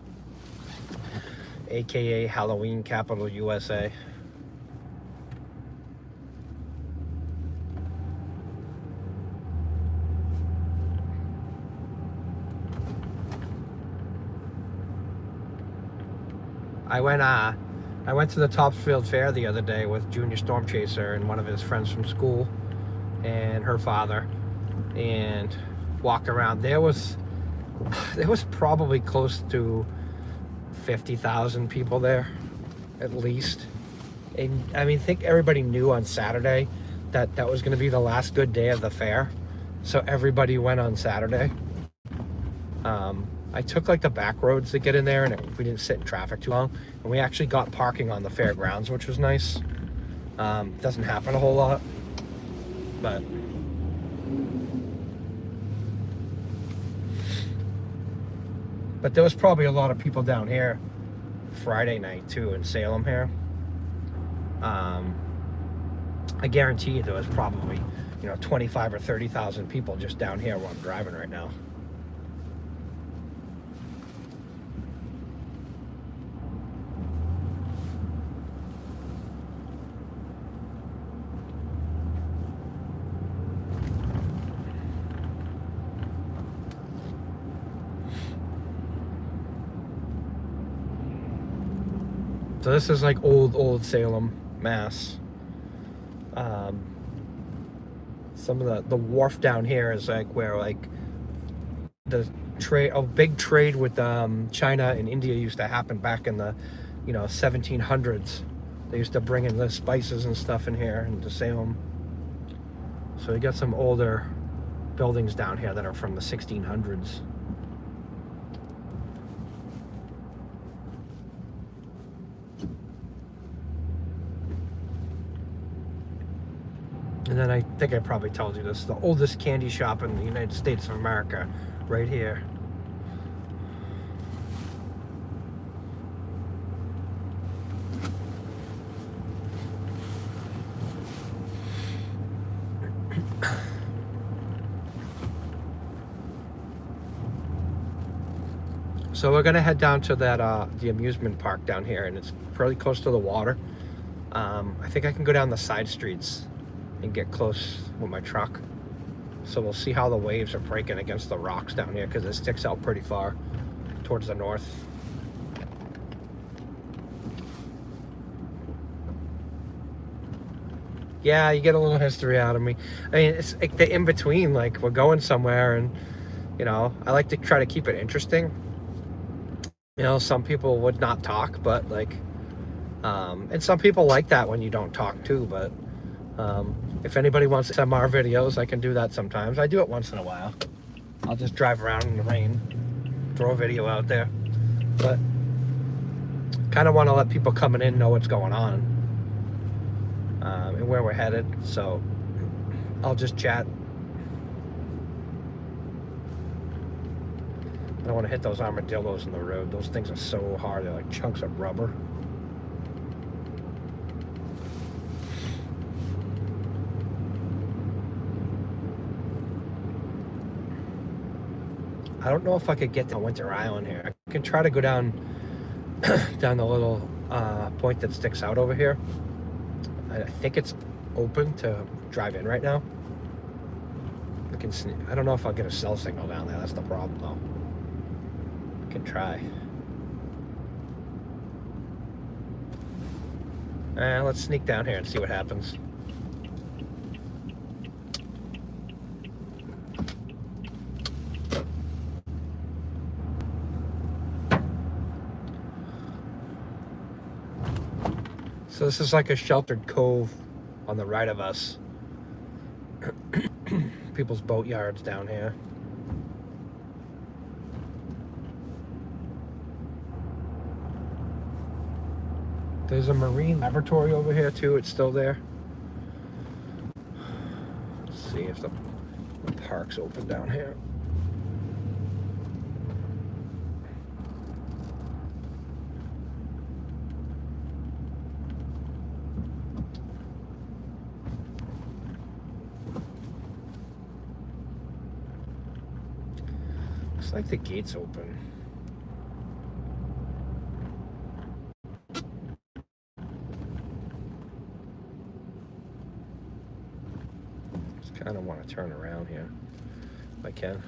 aka Halloween capital USA. I went to the Topsfield Fair the other day with Junior Storm Chaser and one of his friends from school and her father, and walked around. There was probably close to 50,000 people there, at least. And I mean, I think everybody knew on Saturday that was going to be the last good day of the fair, so everybody went on Saturday. I took like the back roads to get in there, and we didn't sit in traffic too long, and we actually got parking on the fairgrounds, which was nice. Doesn't happen a whole lot, but there was probably a lot of people down here Friday night too in Salem here. I guarantee you there was probably 25 or 30,000 people just down here while I'm driving right now. So this is like old Salem, Mass. Some of the wharf down here is like where like the big trade with China and India used to happen back in the 1700s. They used to bring in the spices and stuff in here into Salem. So you got some older buildings down here that are from the 1600s. And then I think I probably told you this, the oldest candy shop in the United States of America, right here. So we're gonna head down to that the amusement park down here, and it's pretty close to the water. I think I can go down the side streets and get close with my truck. So we'll see how the waves are breaking against the rocks down here, because it sticks out pretty far towards the north. Yeah, you get a little history out of me. I mean, it's like the in-between, like we're going somewhere, and I like to try to keep it interesting. Some people would not talk, but like and some people like that when you don't talk too, but if anybody wants SMR videos, I can do that sometimes. I do it once in a while. I'll just drive around in the rain, throw a video out there. But kind of want to let people coming in know what's going on and where we're headed. So I'll just chat. I don't want to hit those armadillos in the road. Those things are so hard. They're like chunks of rubber. I don't know if I could get to Winter Island here. I can try to go down down the little point that sticks out over here. I think it's open to drive in right now. I don't know if I'll get a cell signal down there. That's the problem, though. I can try. Let's sneak down here and see what happens. So this is like a sheltered cove on the right of us. People's boat yards down here. There's a marine laboratory over here too. It's still there. Let's see if the park's open down here. Looks like the gate's open. Just kind of want to turn around here if I can.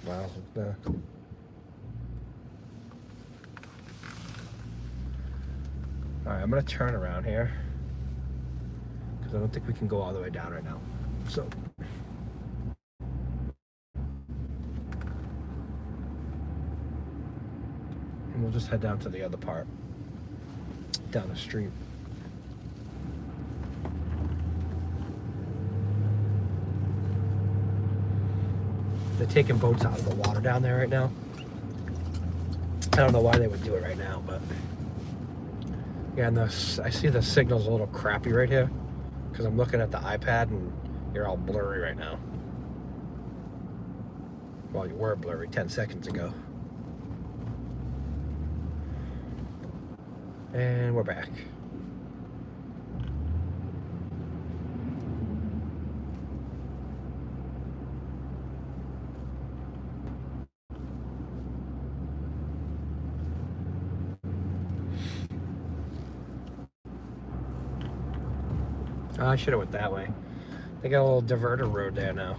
Wow. Alright, I'm going to turn around here because I don't think we can go all the way down right now. So and we'll just head down to the other part, down the street. They're taking boats out of the water down there right now. I don't know why they would do it right now, but yeah, and I see the signal's a little crappy right here because I'm looking at the iPad and you're all blurry right now. Well, you were blurry 10 seconds ago. And we're back. Oh, I should have went that way. They got a little diverter road there now.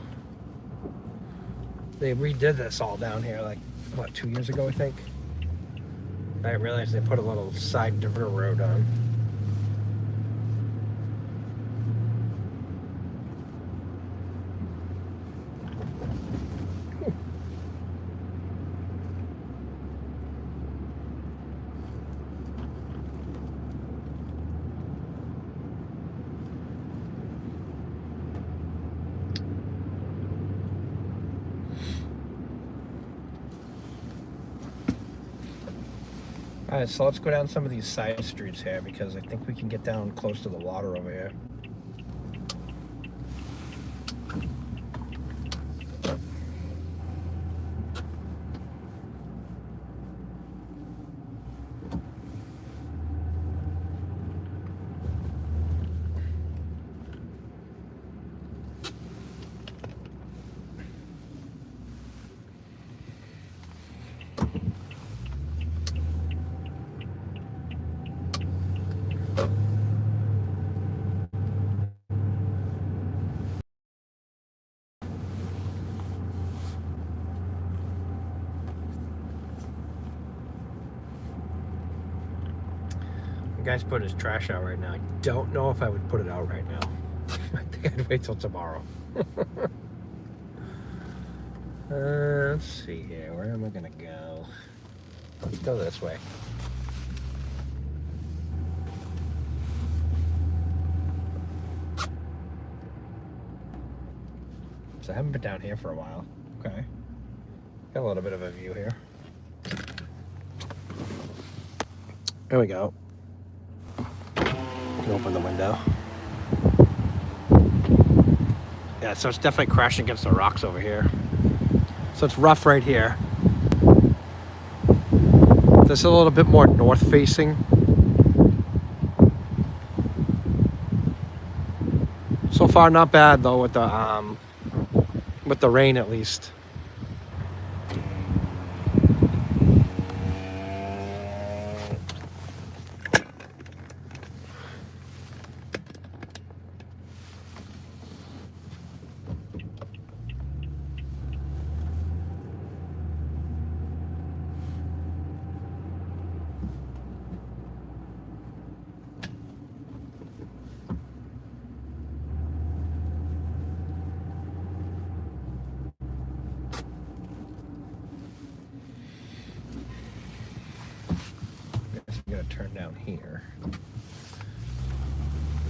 They redid this all down here like, what, 2 years ago, I think? I didn't realize they put a little side diverter road on. Alright, so let's go down some of these side streets here because I think we can get down close to the water over here. Guy's putting his trash out right now. I don't know if I would put it out right now. I think I'd wait till tomorrow. Let's see here. Where am I gonna go? Let's go this way. So I haven't been down here for a while. Okay. Got a little bit of a view here. There we go. Open the window. Yeah, so it's definitely crashing against the rocks over here. So it's rough right here. This is a little bit more north facing. So far not bad though with the with the rain at least. I'm gonna turn down here,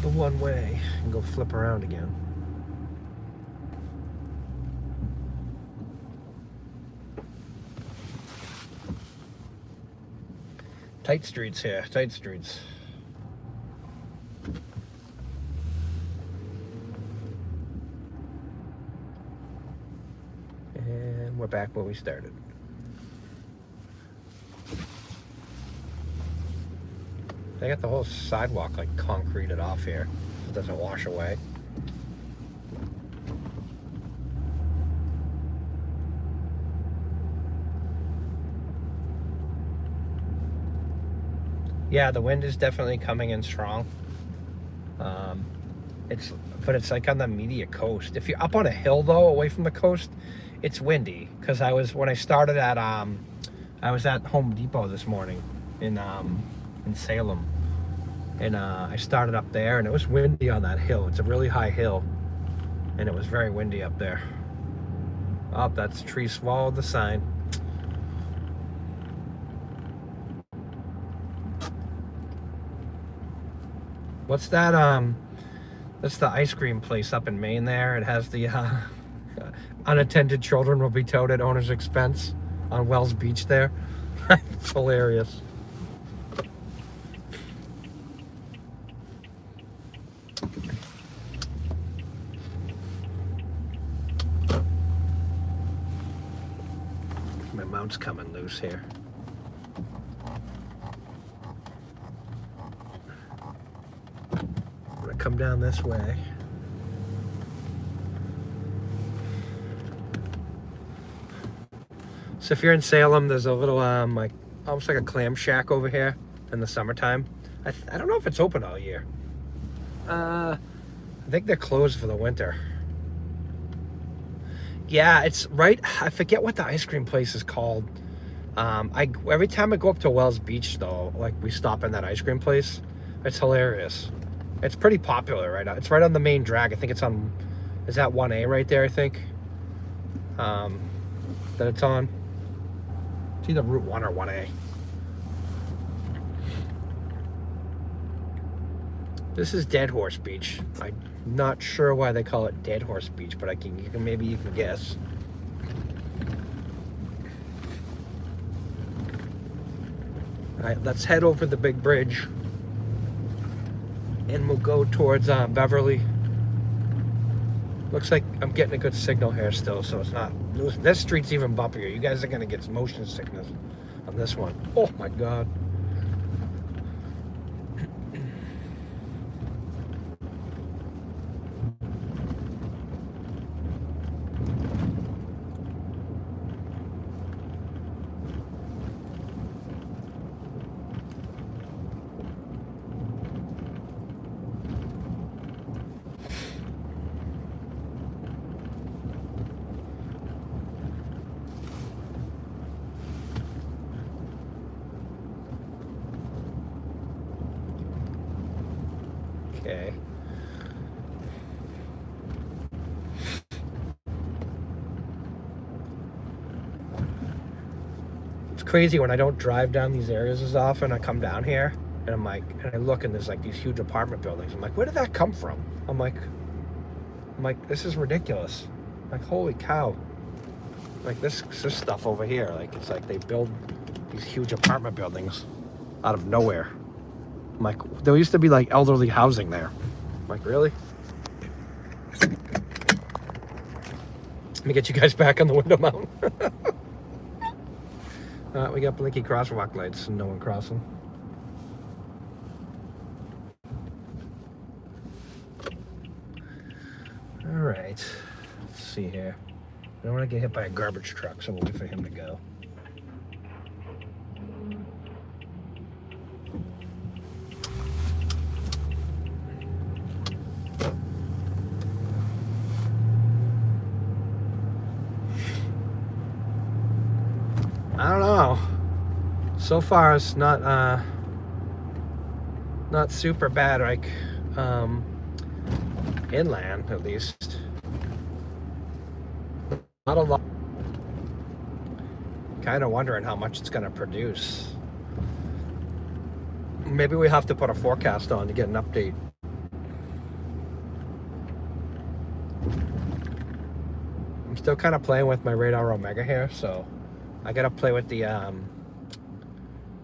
the one way, and go flip around again. Tight streets here, tight streets. And we're back where we started. They got the whole sidewalk like concreted off here. It doesn't wash away. Yeah, the wind is definitely coming in strong. But it's like on the immediate coast. If you're up on a hill though, away from the coast, it's windy. Because when I started at I was at Home Depot this morning in Salem, and I started up there, and it was windy on that hill. It's a really high hill, and it was very windy up there. Oh, that's tree swallowed the sign. What's that? That's the ice cream place up in Maine there. It has the unattended children will be towed at owner's expense on Wells Beach there. It's hilarious. My mount's coming loose here. I'm gonna come down this way. So if you're in Salem, there's a little like almost like a clam shack over here in the summertime. I don't know if it's open all year. I think they're closed for the winter. Yeah, it's right. I forget what the ice cream place is called. Every time I go up to Wells Beach though, like we stop in that ice cream place. It's hilarious. It's pretty popular right now. It's right on the main drag. I think it's on. Is that 1A right there? I think. That it's on. It's either Route 1 or 1A. This is Dead Horse Beach. I'm not sure why they call it Dead Horse Beach, but maybe you can guess. All right, let's head over the big bridge, and we'll go towards Beverly. Looks like I'm getting a good signal here still, so it's not. This street's even bumpier. You guys are gonna get motion sickness on this one. Oh my God. Okay. It's crazy when I don't drive down these areas as often. I come down here and I'm like, and I look and there's like these huge apartment buildings. I'm like, where did that come from? I'm like, this is ridiculous. Like, holy cow. Like this stuff over here. Like, it's like they build these huge apartment buildings out of nowhere. I'm like, there used to be like elderly housing there. I'm like, really? Let me get you guys back on the window mount. We got blinky crosswalk lights and no one crossing. All right, let's see here. don't want to get hit by a garbage truck, so we'll wait for him to go. I don't know. So far, it's not super bad, like inland at least. Not a lot. Kind of wondering how much it's going to produce. Maybe we have to put a forecast on to get an update. I'm still kind of playing with my Radar Omega here, so I gotta play with the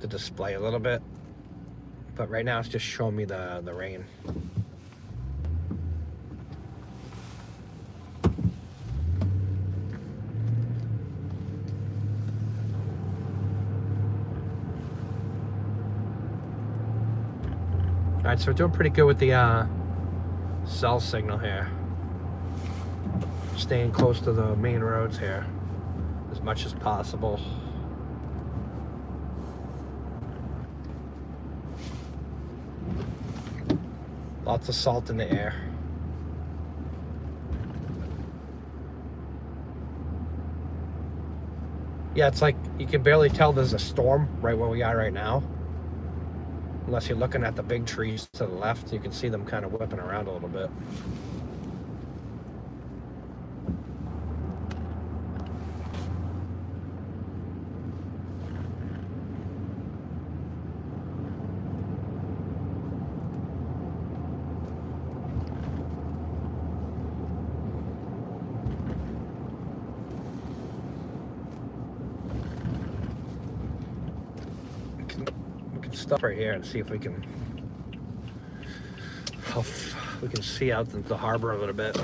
display a little bit. But right now it's just showing me the rain. Alright, so we're doing pretty good with the cell signal here. Staying close to the main roads here as much as possible. Lots of salt in the air. Yeah, it's like you can barely tell there's a storm right where we are right now. Unless you're looking at the big trees to the left, you can see them kind of whipping around a little bit. Stop right here and see if we can see out into the harbor a little bit.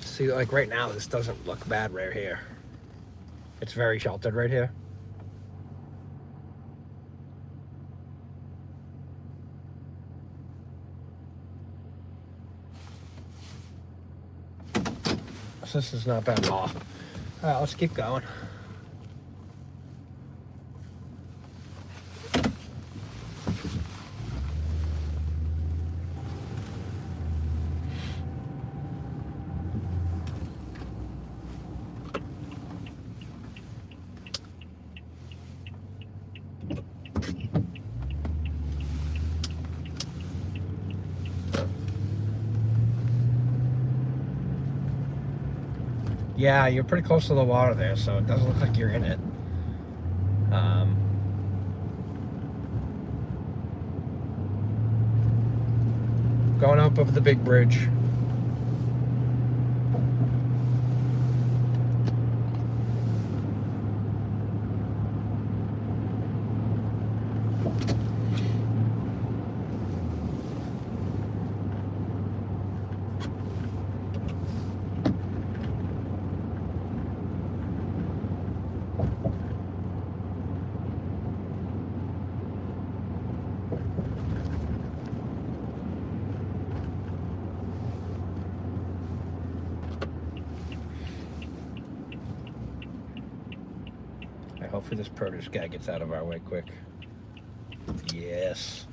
See, like right now, this doesn't look bad right here. It's very sheltered right here. This is not bad at all. All right, let's keep going. Yeah, you're pretty close to the water there, so it doesn't look like you're in it. Going up over the big bridge. Hopefully this produce guy gets out of our way quick. Yes.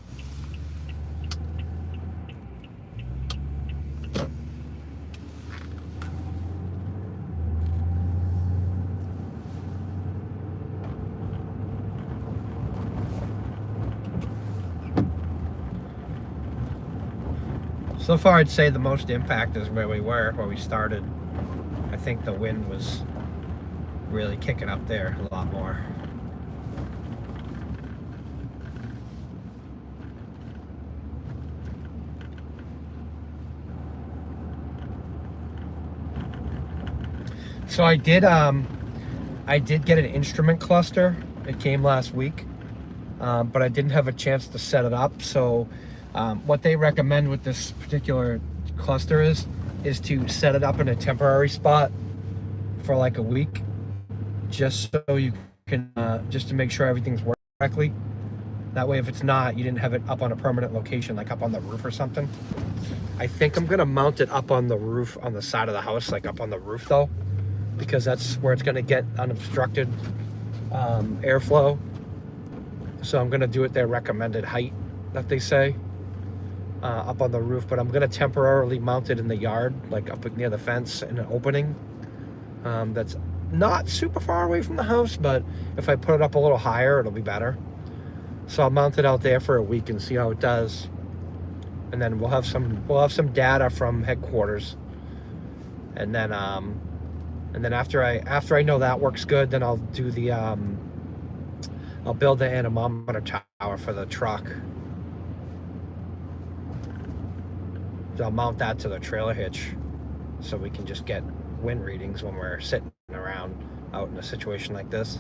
So far, I'd say the most impact is where we started. I think the wind was really kicking up there a lot more. So I did get an instrument cluster. It came last week, but I didn't have a chance to set it up. So what they recommend with this particular cluster is to set it up in a temporary spot for like a week, just so you can just to make sure everything's working correctly. That way, if it's not, you didn't have it up on a permanent location, like up on the roof or something. I think I'm gonna mount it up on the roof, on the side of the house, like up on the roof though, because that's where it's gonna get unobstructed airflow. So I'm gonna do it their recommended height that they say, up on the roof, but I'm gonna temporarily mount it in the yard, like up near the fence in an opening that's not super far away from the house, but if I put it up a little higher, it'll be better. So I'll mount it out there for a week and see how it does. And then we'll have some data from headquarters. And then after I know that works good, then I'll do the I'll build the anemometer tower for the truck. So I'll mount that to the trailer hitch so we can just get wind readings when we're sitting around out in a situation like this.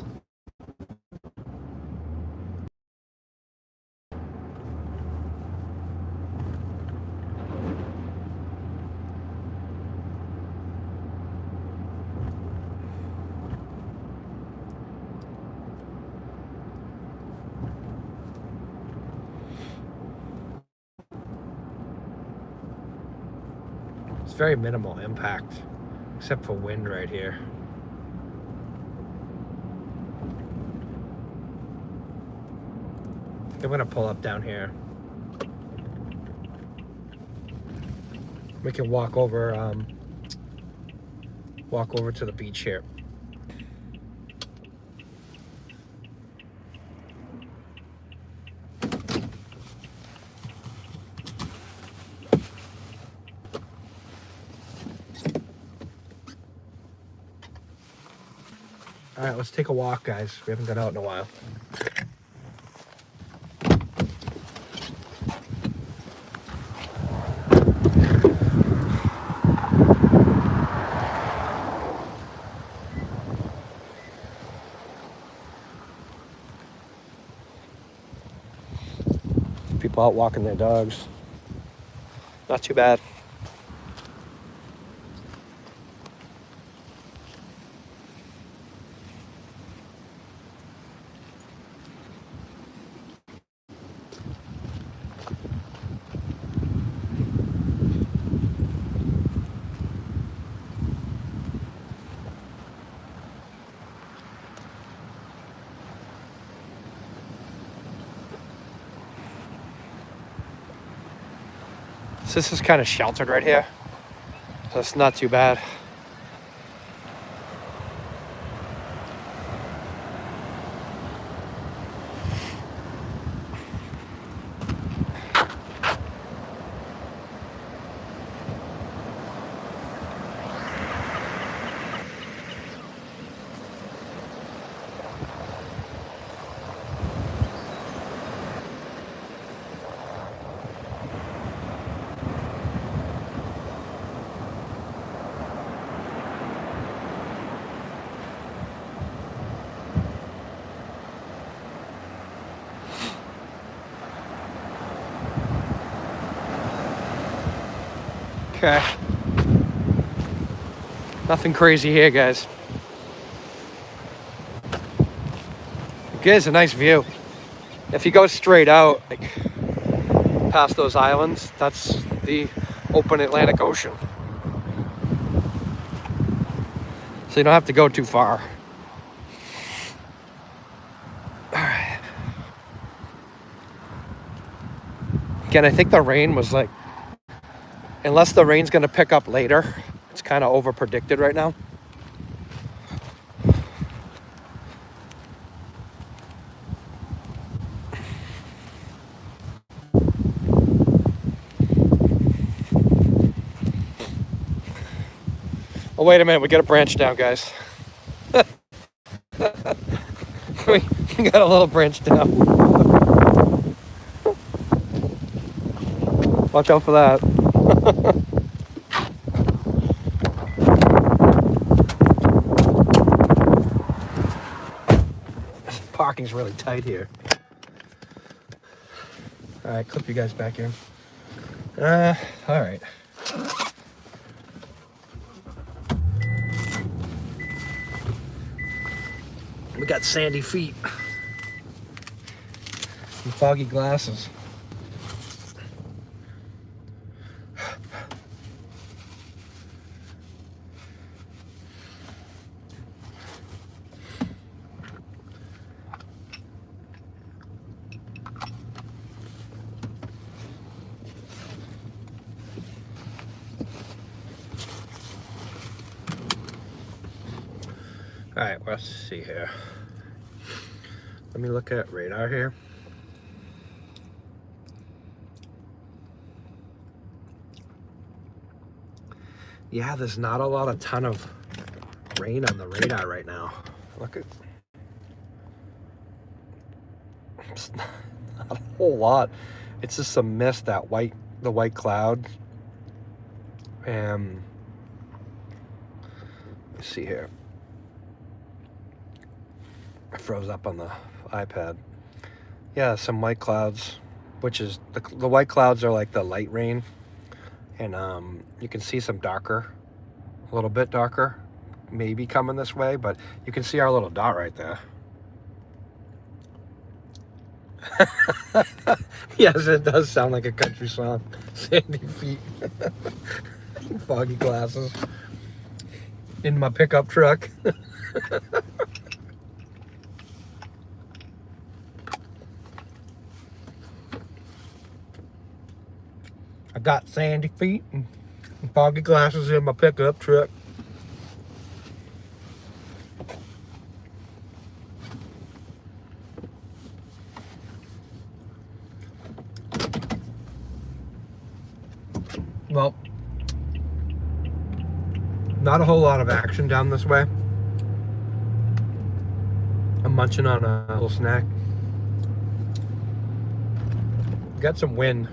It's very minimal impact, except for wind right here. I'm gonna pull up down here. We can walk over to the beach here. All right, let's take a walk, guys. We haven't got out in a while. People out walking their dogs. Not too bad. So this is kind of sheltered right here, so it's not too bad. Okay. Nothing crazy here, guys. It is a nice view. If you go straight out, like past those islands, that's the open Atlantic Ocean. So you don't have to go too far. All right. Again, I think the rain was like, unless the rain's gonna pick up later, it's kind of over predicted right now. Oh, wait a minute, we got a branch down, guys. we got a little branch down. Watch out for that. Parking's really tight here. All right, clip you guys back in. All right. We got sandy feet. some foggy glasses. All right, let's see here. Let me look at radar here. Yeah, there's not a ton of rain on the radar right now. Look at, it's not a whole lot. It's just some mist, the white cloud. And let's see here. I froze up on the iPad. Yeah, some white clouds, which is the white clouds are like the light rain, and you can see some darker, a little bit darker, maybe coming this way, but you can see our little dot right there. Yes, it does sound like a country song. Sandy feet, foggy glasses, in my pickup truck. I got sandy feet and foggy glasses in my pickup truck. Well, not a whole lot of action down this way. I'm munching on a little snack. Got some wind.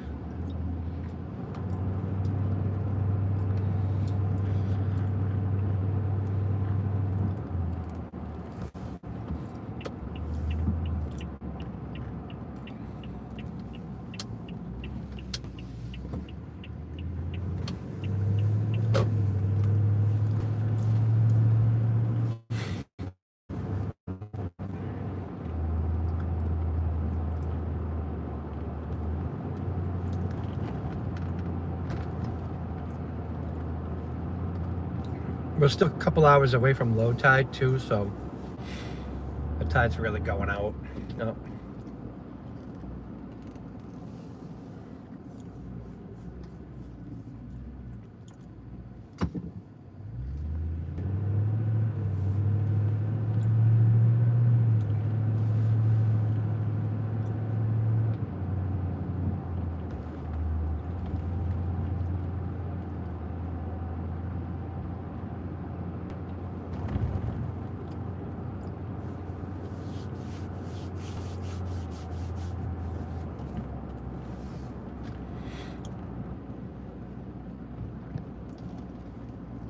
We're still a couple hours away from low tide too, so the tide's really going out. Oh.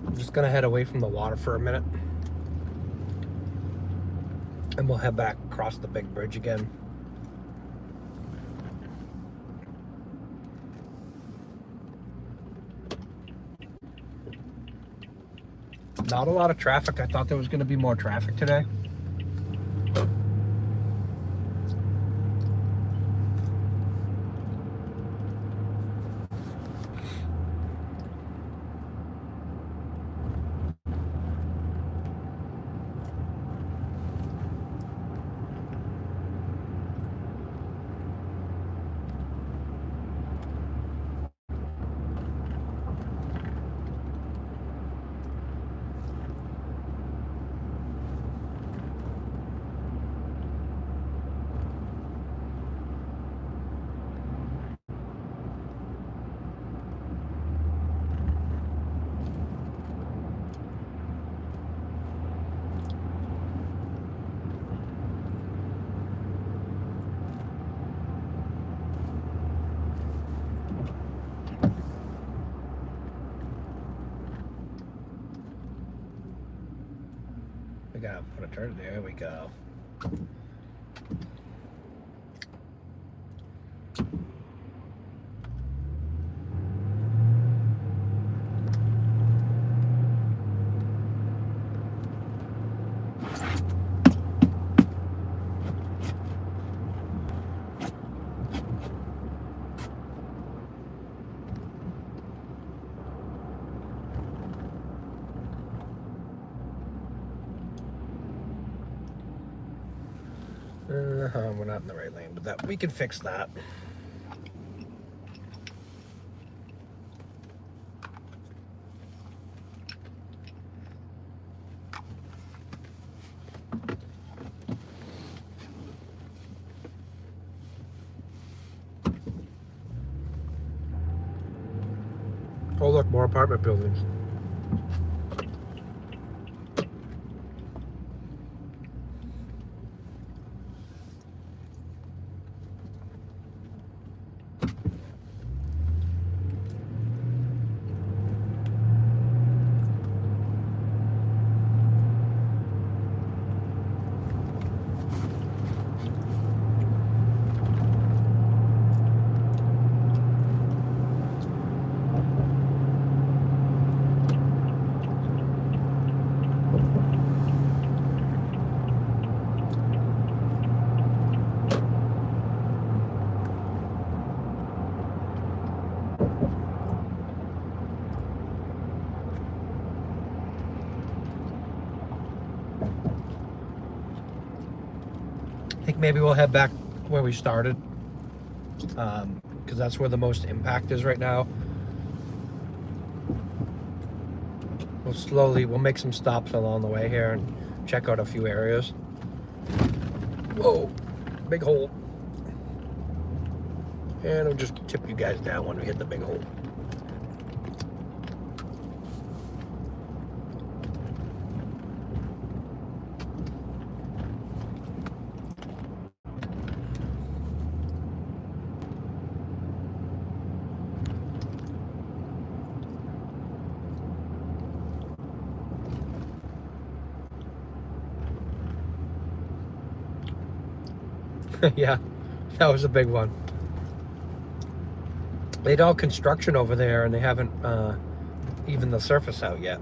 I'm just gonna head away from the water for a minute, and we'll head back across the big bridge again. Not a lot of traffic. I thought there was gonna be more traffic today. We gotta put a turn. There we go. We're not in the right lane, but that we can fix that. Oh look, more apartment buildings. I think maybe we'll head back where we started, because that's where the most impact is right now. We'll make some stops along the way here and check out a few areas. Whoa, big hole. And I'll just tip you guys down when we hit the big hole. Yeah, that was a big one. They did all construction over there and they haven't even the surface out yet.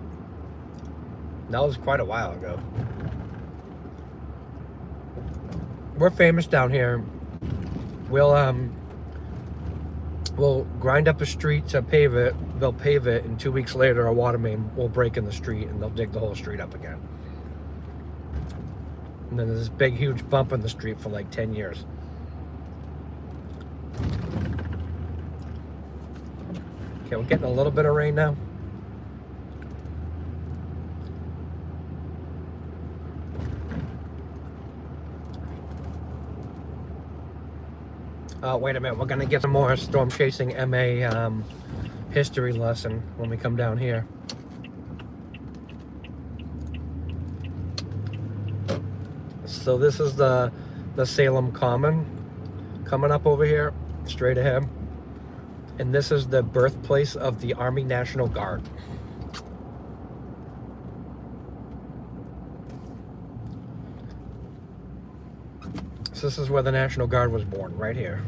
That was quite a while ago. We're famous down here. We'll grind up a street to pave it. They'll pave it, and 2 weeks later a water main will break in the street and they'll dig the whole street up again. And then there's this big, huge bump in the street for like 10 years. Okay, we're getting a little bit of rain now. Wait a minute, we're gonna get some more Storm Chasing MA history lesson when we come down here. So this is the Salem Common coming up over here, straight ahead. And this is the birthplace of the Army National Guard. So this is where the National Guard was born, right here.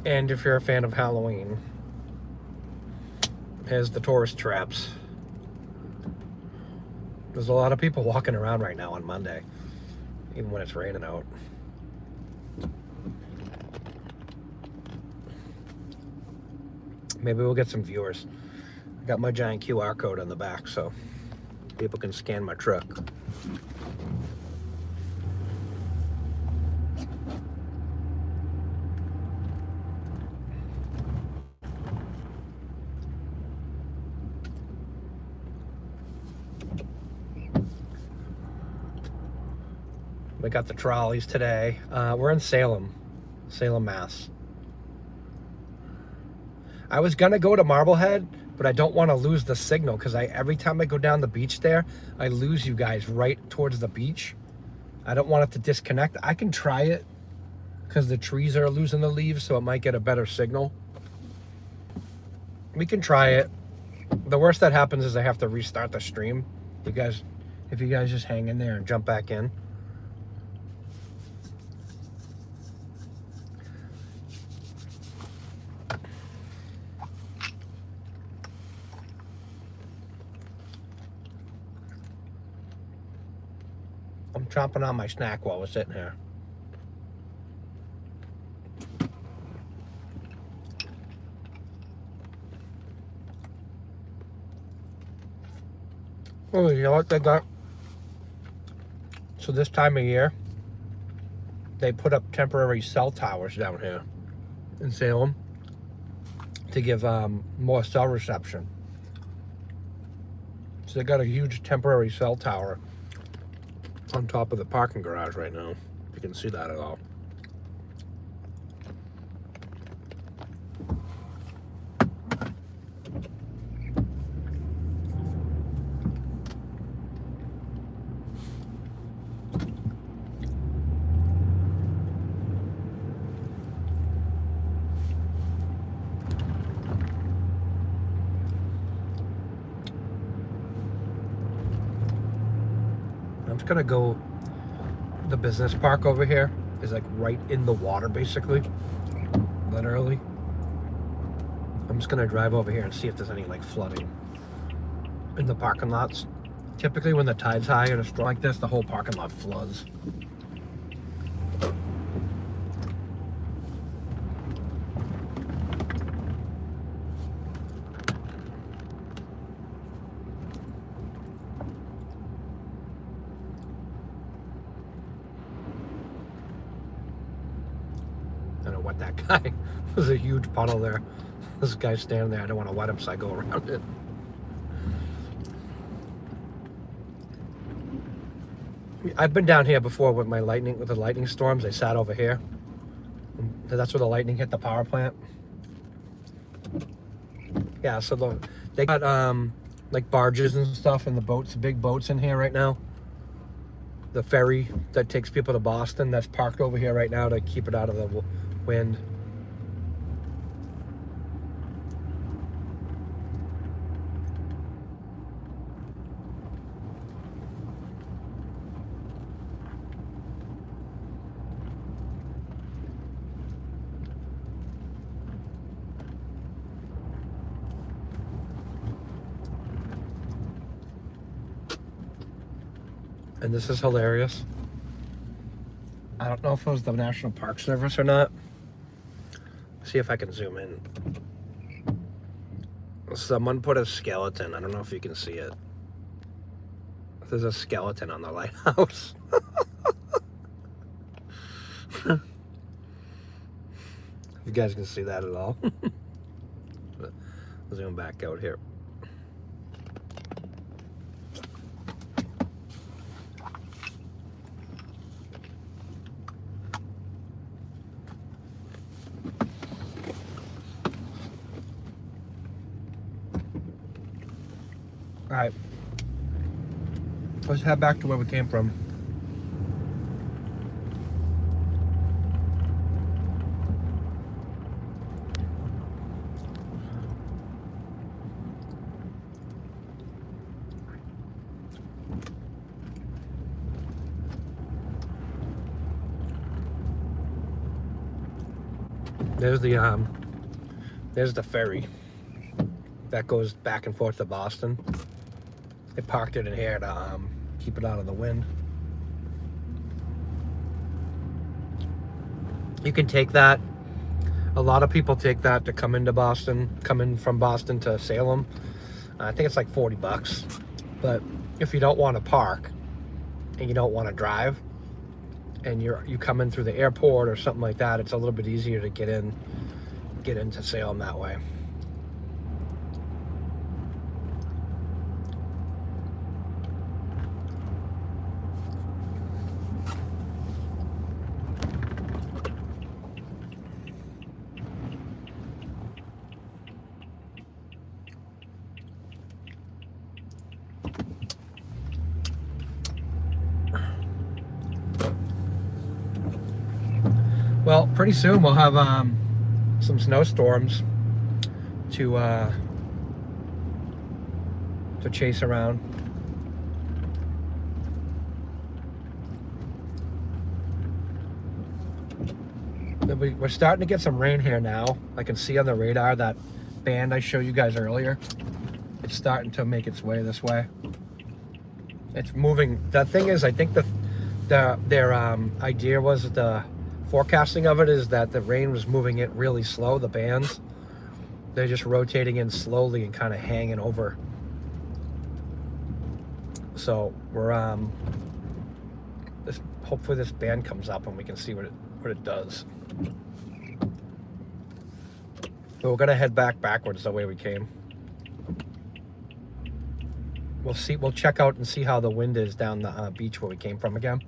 And if you're a fan of Halloween, here's the tourist traps. There's a lot of people walking around right now on Monday, even when it's raining out. Maybe we'll get some viewers. I got my giant QR code on the back so people can scan my truck. We got the trolleys today. We're in Salem, Mass. I was gonna go to Marblehead, but I don't want to lose the signal because every time I go down the beach there, I lose you guys right towards the beach. I don't want it to disconnect. I can try it because the trees are losing the leaves, so it might get a better signal. We can try it. The worst that happens is I have to restart the stream. If you guys just hang in there and jump back in. I'm chomping on my snack while we're sitting here. Oh, you know what they got? So this time of year, they put up temporary cell towers down here in Salem to give more cell reception. So they got a huge temporary cell tower on top of the parking garage right now. If you can see that at all. I'm just gonna go, the business park over here is like right in the water basically, literally. I'm just gonna drive over here and see if there's any like flooding in the parking lots. Typically when the tide's high and a storm like this, the whole parking lot floods. I don't know what that guy, there's a huge puddle there. This guy's standing there, I don't want to wet him, so I go around it. I've been down here before with my lightning, with the lightning storms. I sat over here. That's where the lightning hit the power plant. Yeah, so they got like barges and stuff and the boats, big boats in here right now. The ferry that takes people to Boston, that's parked over here right now to keep it out of the wind. And this is hilarious. I don't know if it was the National Park Service or not. See if I can zoom in. Someone put a skeleton. I don't know if you can see it. There's a skeleton on the lighthouse. You guys can see that at all? I'll zoom back out here. All right, let's head back to where we came from. There's the ferry that goes back and forth to Boston. They parked it in here to keep it out of the wind. You can take that. A lot of people take that to come into Boston, come in from Boston to Salem. I think it's like $40. But if you don't want to park and you don't want to drive, and you come in through the airport or something like that, it's a little bit easier to get into Salem that way. Well, pretty soon we'll have some snowstorms to chase around. We're starting to get some rain here now. I can see on the radar that band I showed you guys earlier. It's starting to make its way this way. It's moving. The thing is, I think their idea was the forecasting of it is that the rain was moving it really slow, the bands. They're just rotating in slowly and kind of hanging over So we're hopefully this band comes up and we can see what it does. But we're gonna head backwards the way we came. We'll check out and see how the wind is down the beach where we came from again,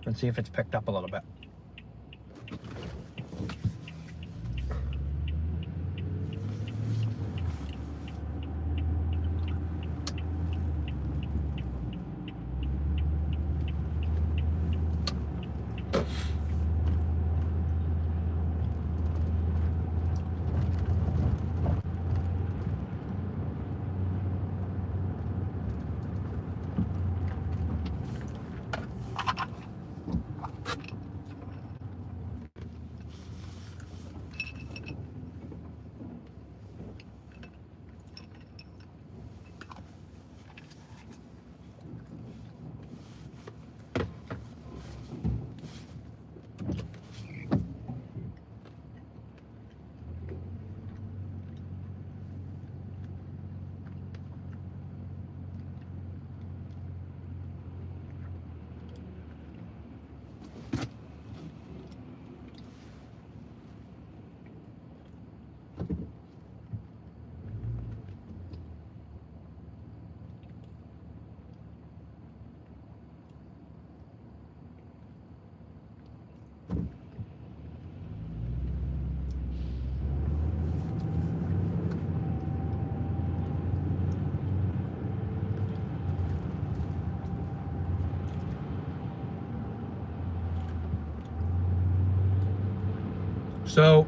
and see if it's picked up a little bit. So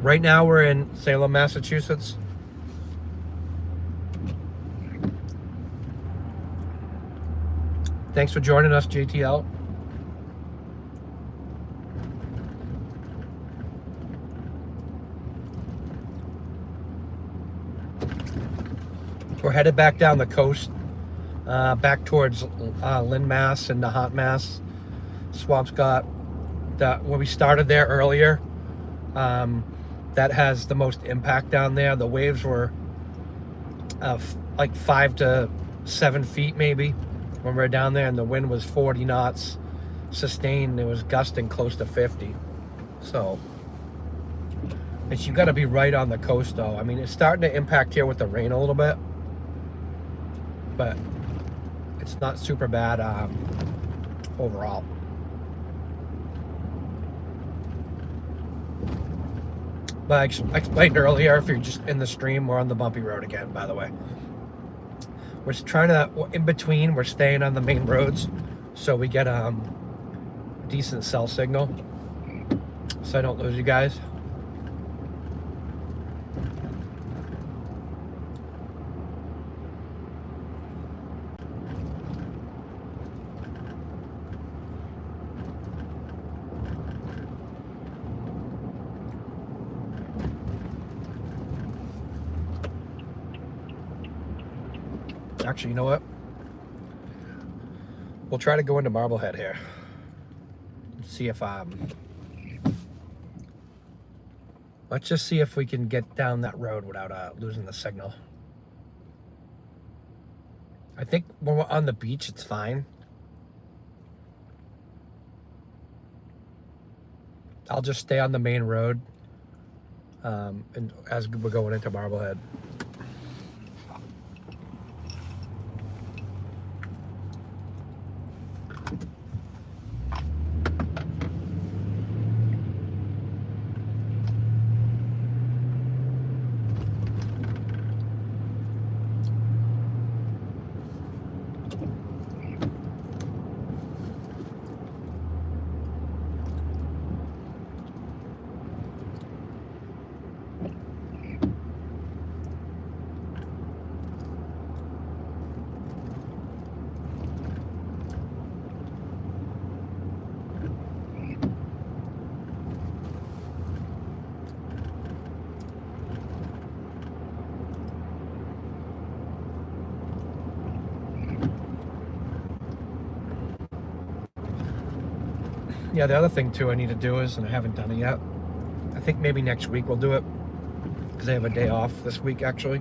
right now we're in Salem, Massachusetts. Thanks for joining us, JTL. We're headed back down the coast, back towards Lynn, Mass and Nahant, Mass. Swampscott, where we started there earlier. That has the most impact down there. The waves were like 5 to 7 feet maybe when we were down there, and the wind was 40 knots sustained. It was gusting close to 50. So you got to be right on the coast though. I mean, it's starting to impact here with the rain a little bit, but it's not super bad overall. But I explained earlier, if you're just in the stream, we're on the bumpy road again, by the way. We're trying to, in between, we're staying on the main roads so we get decent cell signal so I don't lose you guys. Actually, you know what? We'll try to go into Marblehead here. See if let's just see if we can get down that road without losing the signal. I think when we're on the beach, it's fine. I'll just stay on the main road and as we're going into Marblehead. Yeah, the other thing too I need to do is, and I haven't done it yet, I think maybe next week we'll do it, because I have a day off this week actually,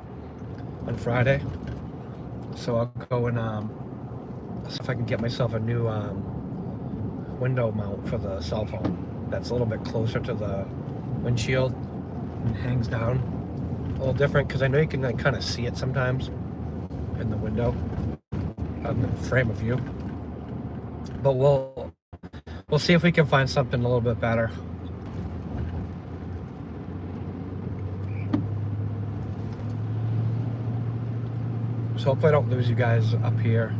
on Friday. So I'll go and see if I can get myself a new window mount for the cell phone that's a little bit closer to the windshield and hangs down a little different, because I know you can like kind of see it sometimes in the window on the frame of view. But we'll see if we can find something a little bit better. So hopefully I don't lose you guys up here.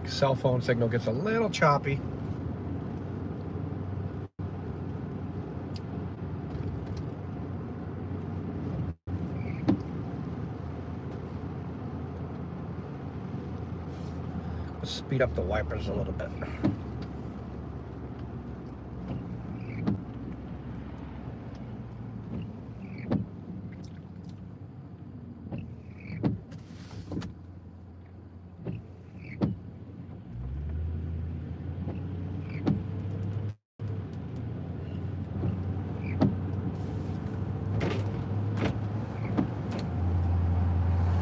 Cell phone signal gets a little choppy. Let's speed up the wipers a little bit.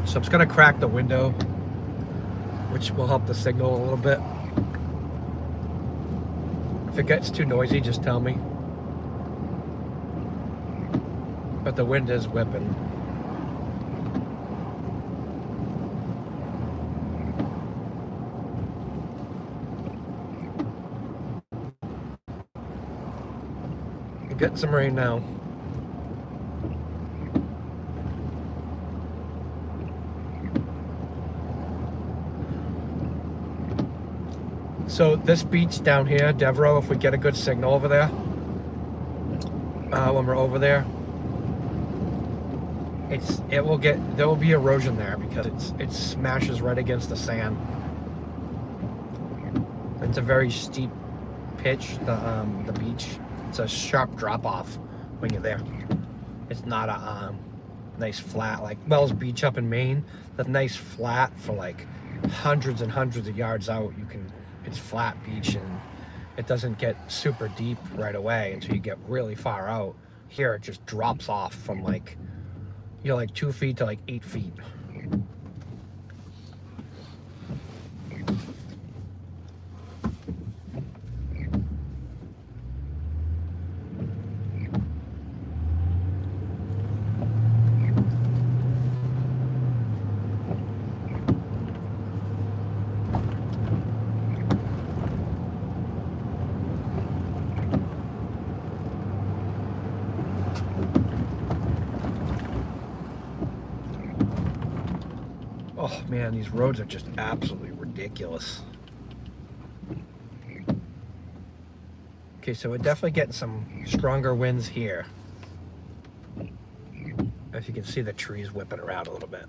So I'm just gonna crack the window, which will help the signal a little bit. If it gets too noisy, just tell me. But the wind is whipping. We're getting some rain now. So this beach down here, Devereux, if we get a good signal over there, when we're over there, there will be erosion there because it smashes right against the sand. It's a very steep pitch, the beach. It's a sharp drop off when you're there. It's not a nice flat like Wells Beach up in Maine. That's nice flat for like hundreds and hundreds of yards out. It's flat beach and it doesn't get super deep right away until you get really far out. Here it just drops off from like 2 feet to like 8 feet. Oh man, these roads are just absolutely ridiculous. Okay, so we're definitely getting some stronger winds here. If you can see the trees whipping around a little bit.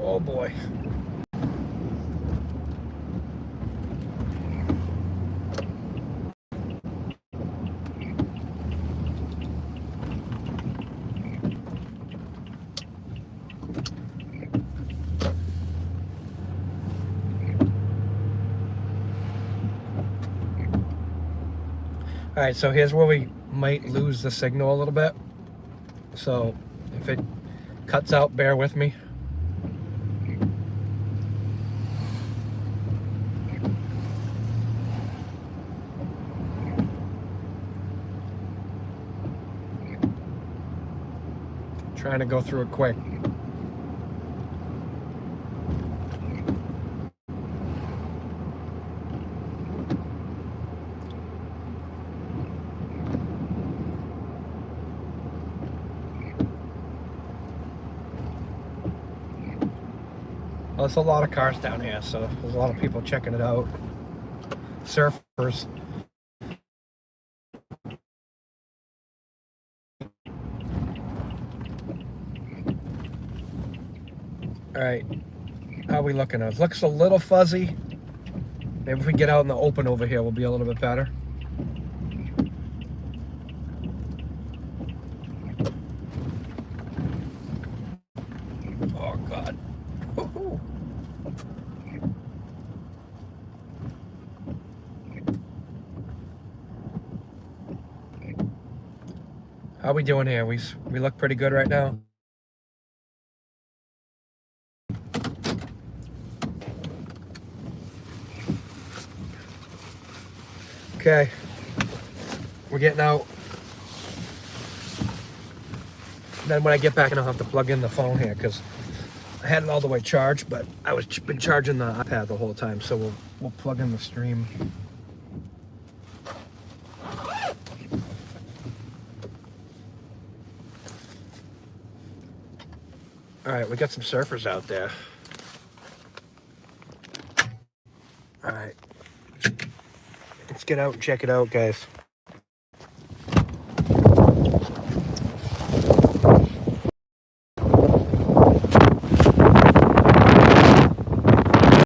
Oh boy. All right, so here's where we might lose the signal a little bit. So if it cuts out, bear with me. Trying to go through it quick. Well, there's a lot of cars down here, so there's a lot of people checking it out. Surfers. All right, how are we looking at it? Looks a little fuzzy. Maybe if we get out in the open over here, we'll be a little bit better. Oh, God. Woo-hoo. How we doing here? We look pretty good right now. Okay, we're getting out. Then when I get back, I'll have to plug in the phone here because I had it all the way charged, but I was been charging the iPad the whole time. So we'll plug in the stream. All right, we got some surfers out there. All right, let's get out and check it out, guys.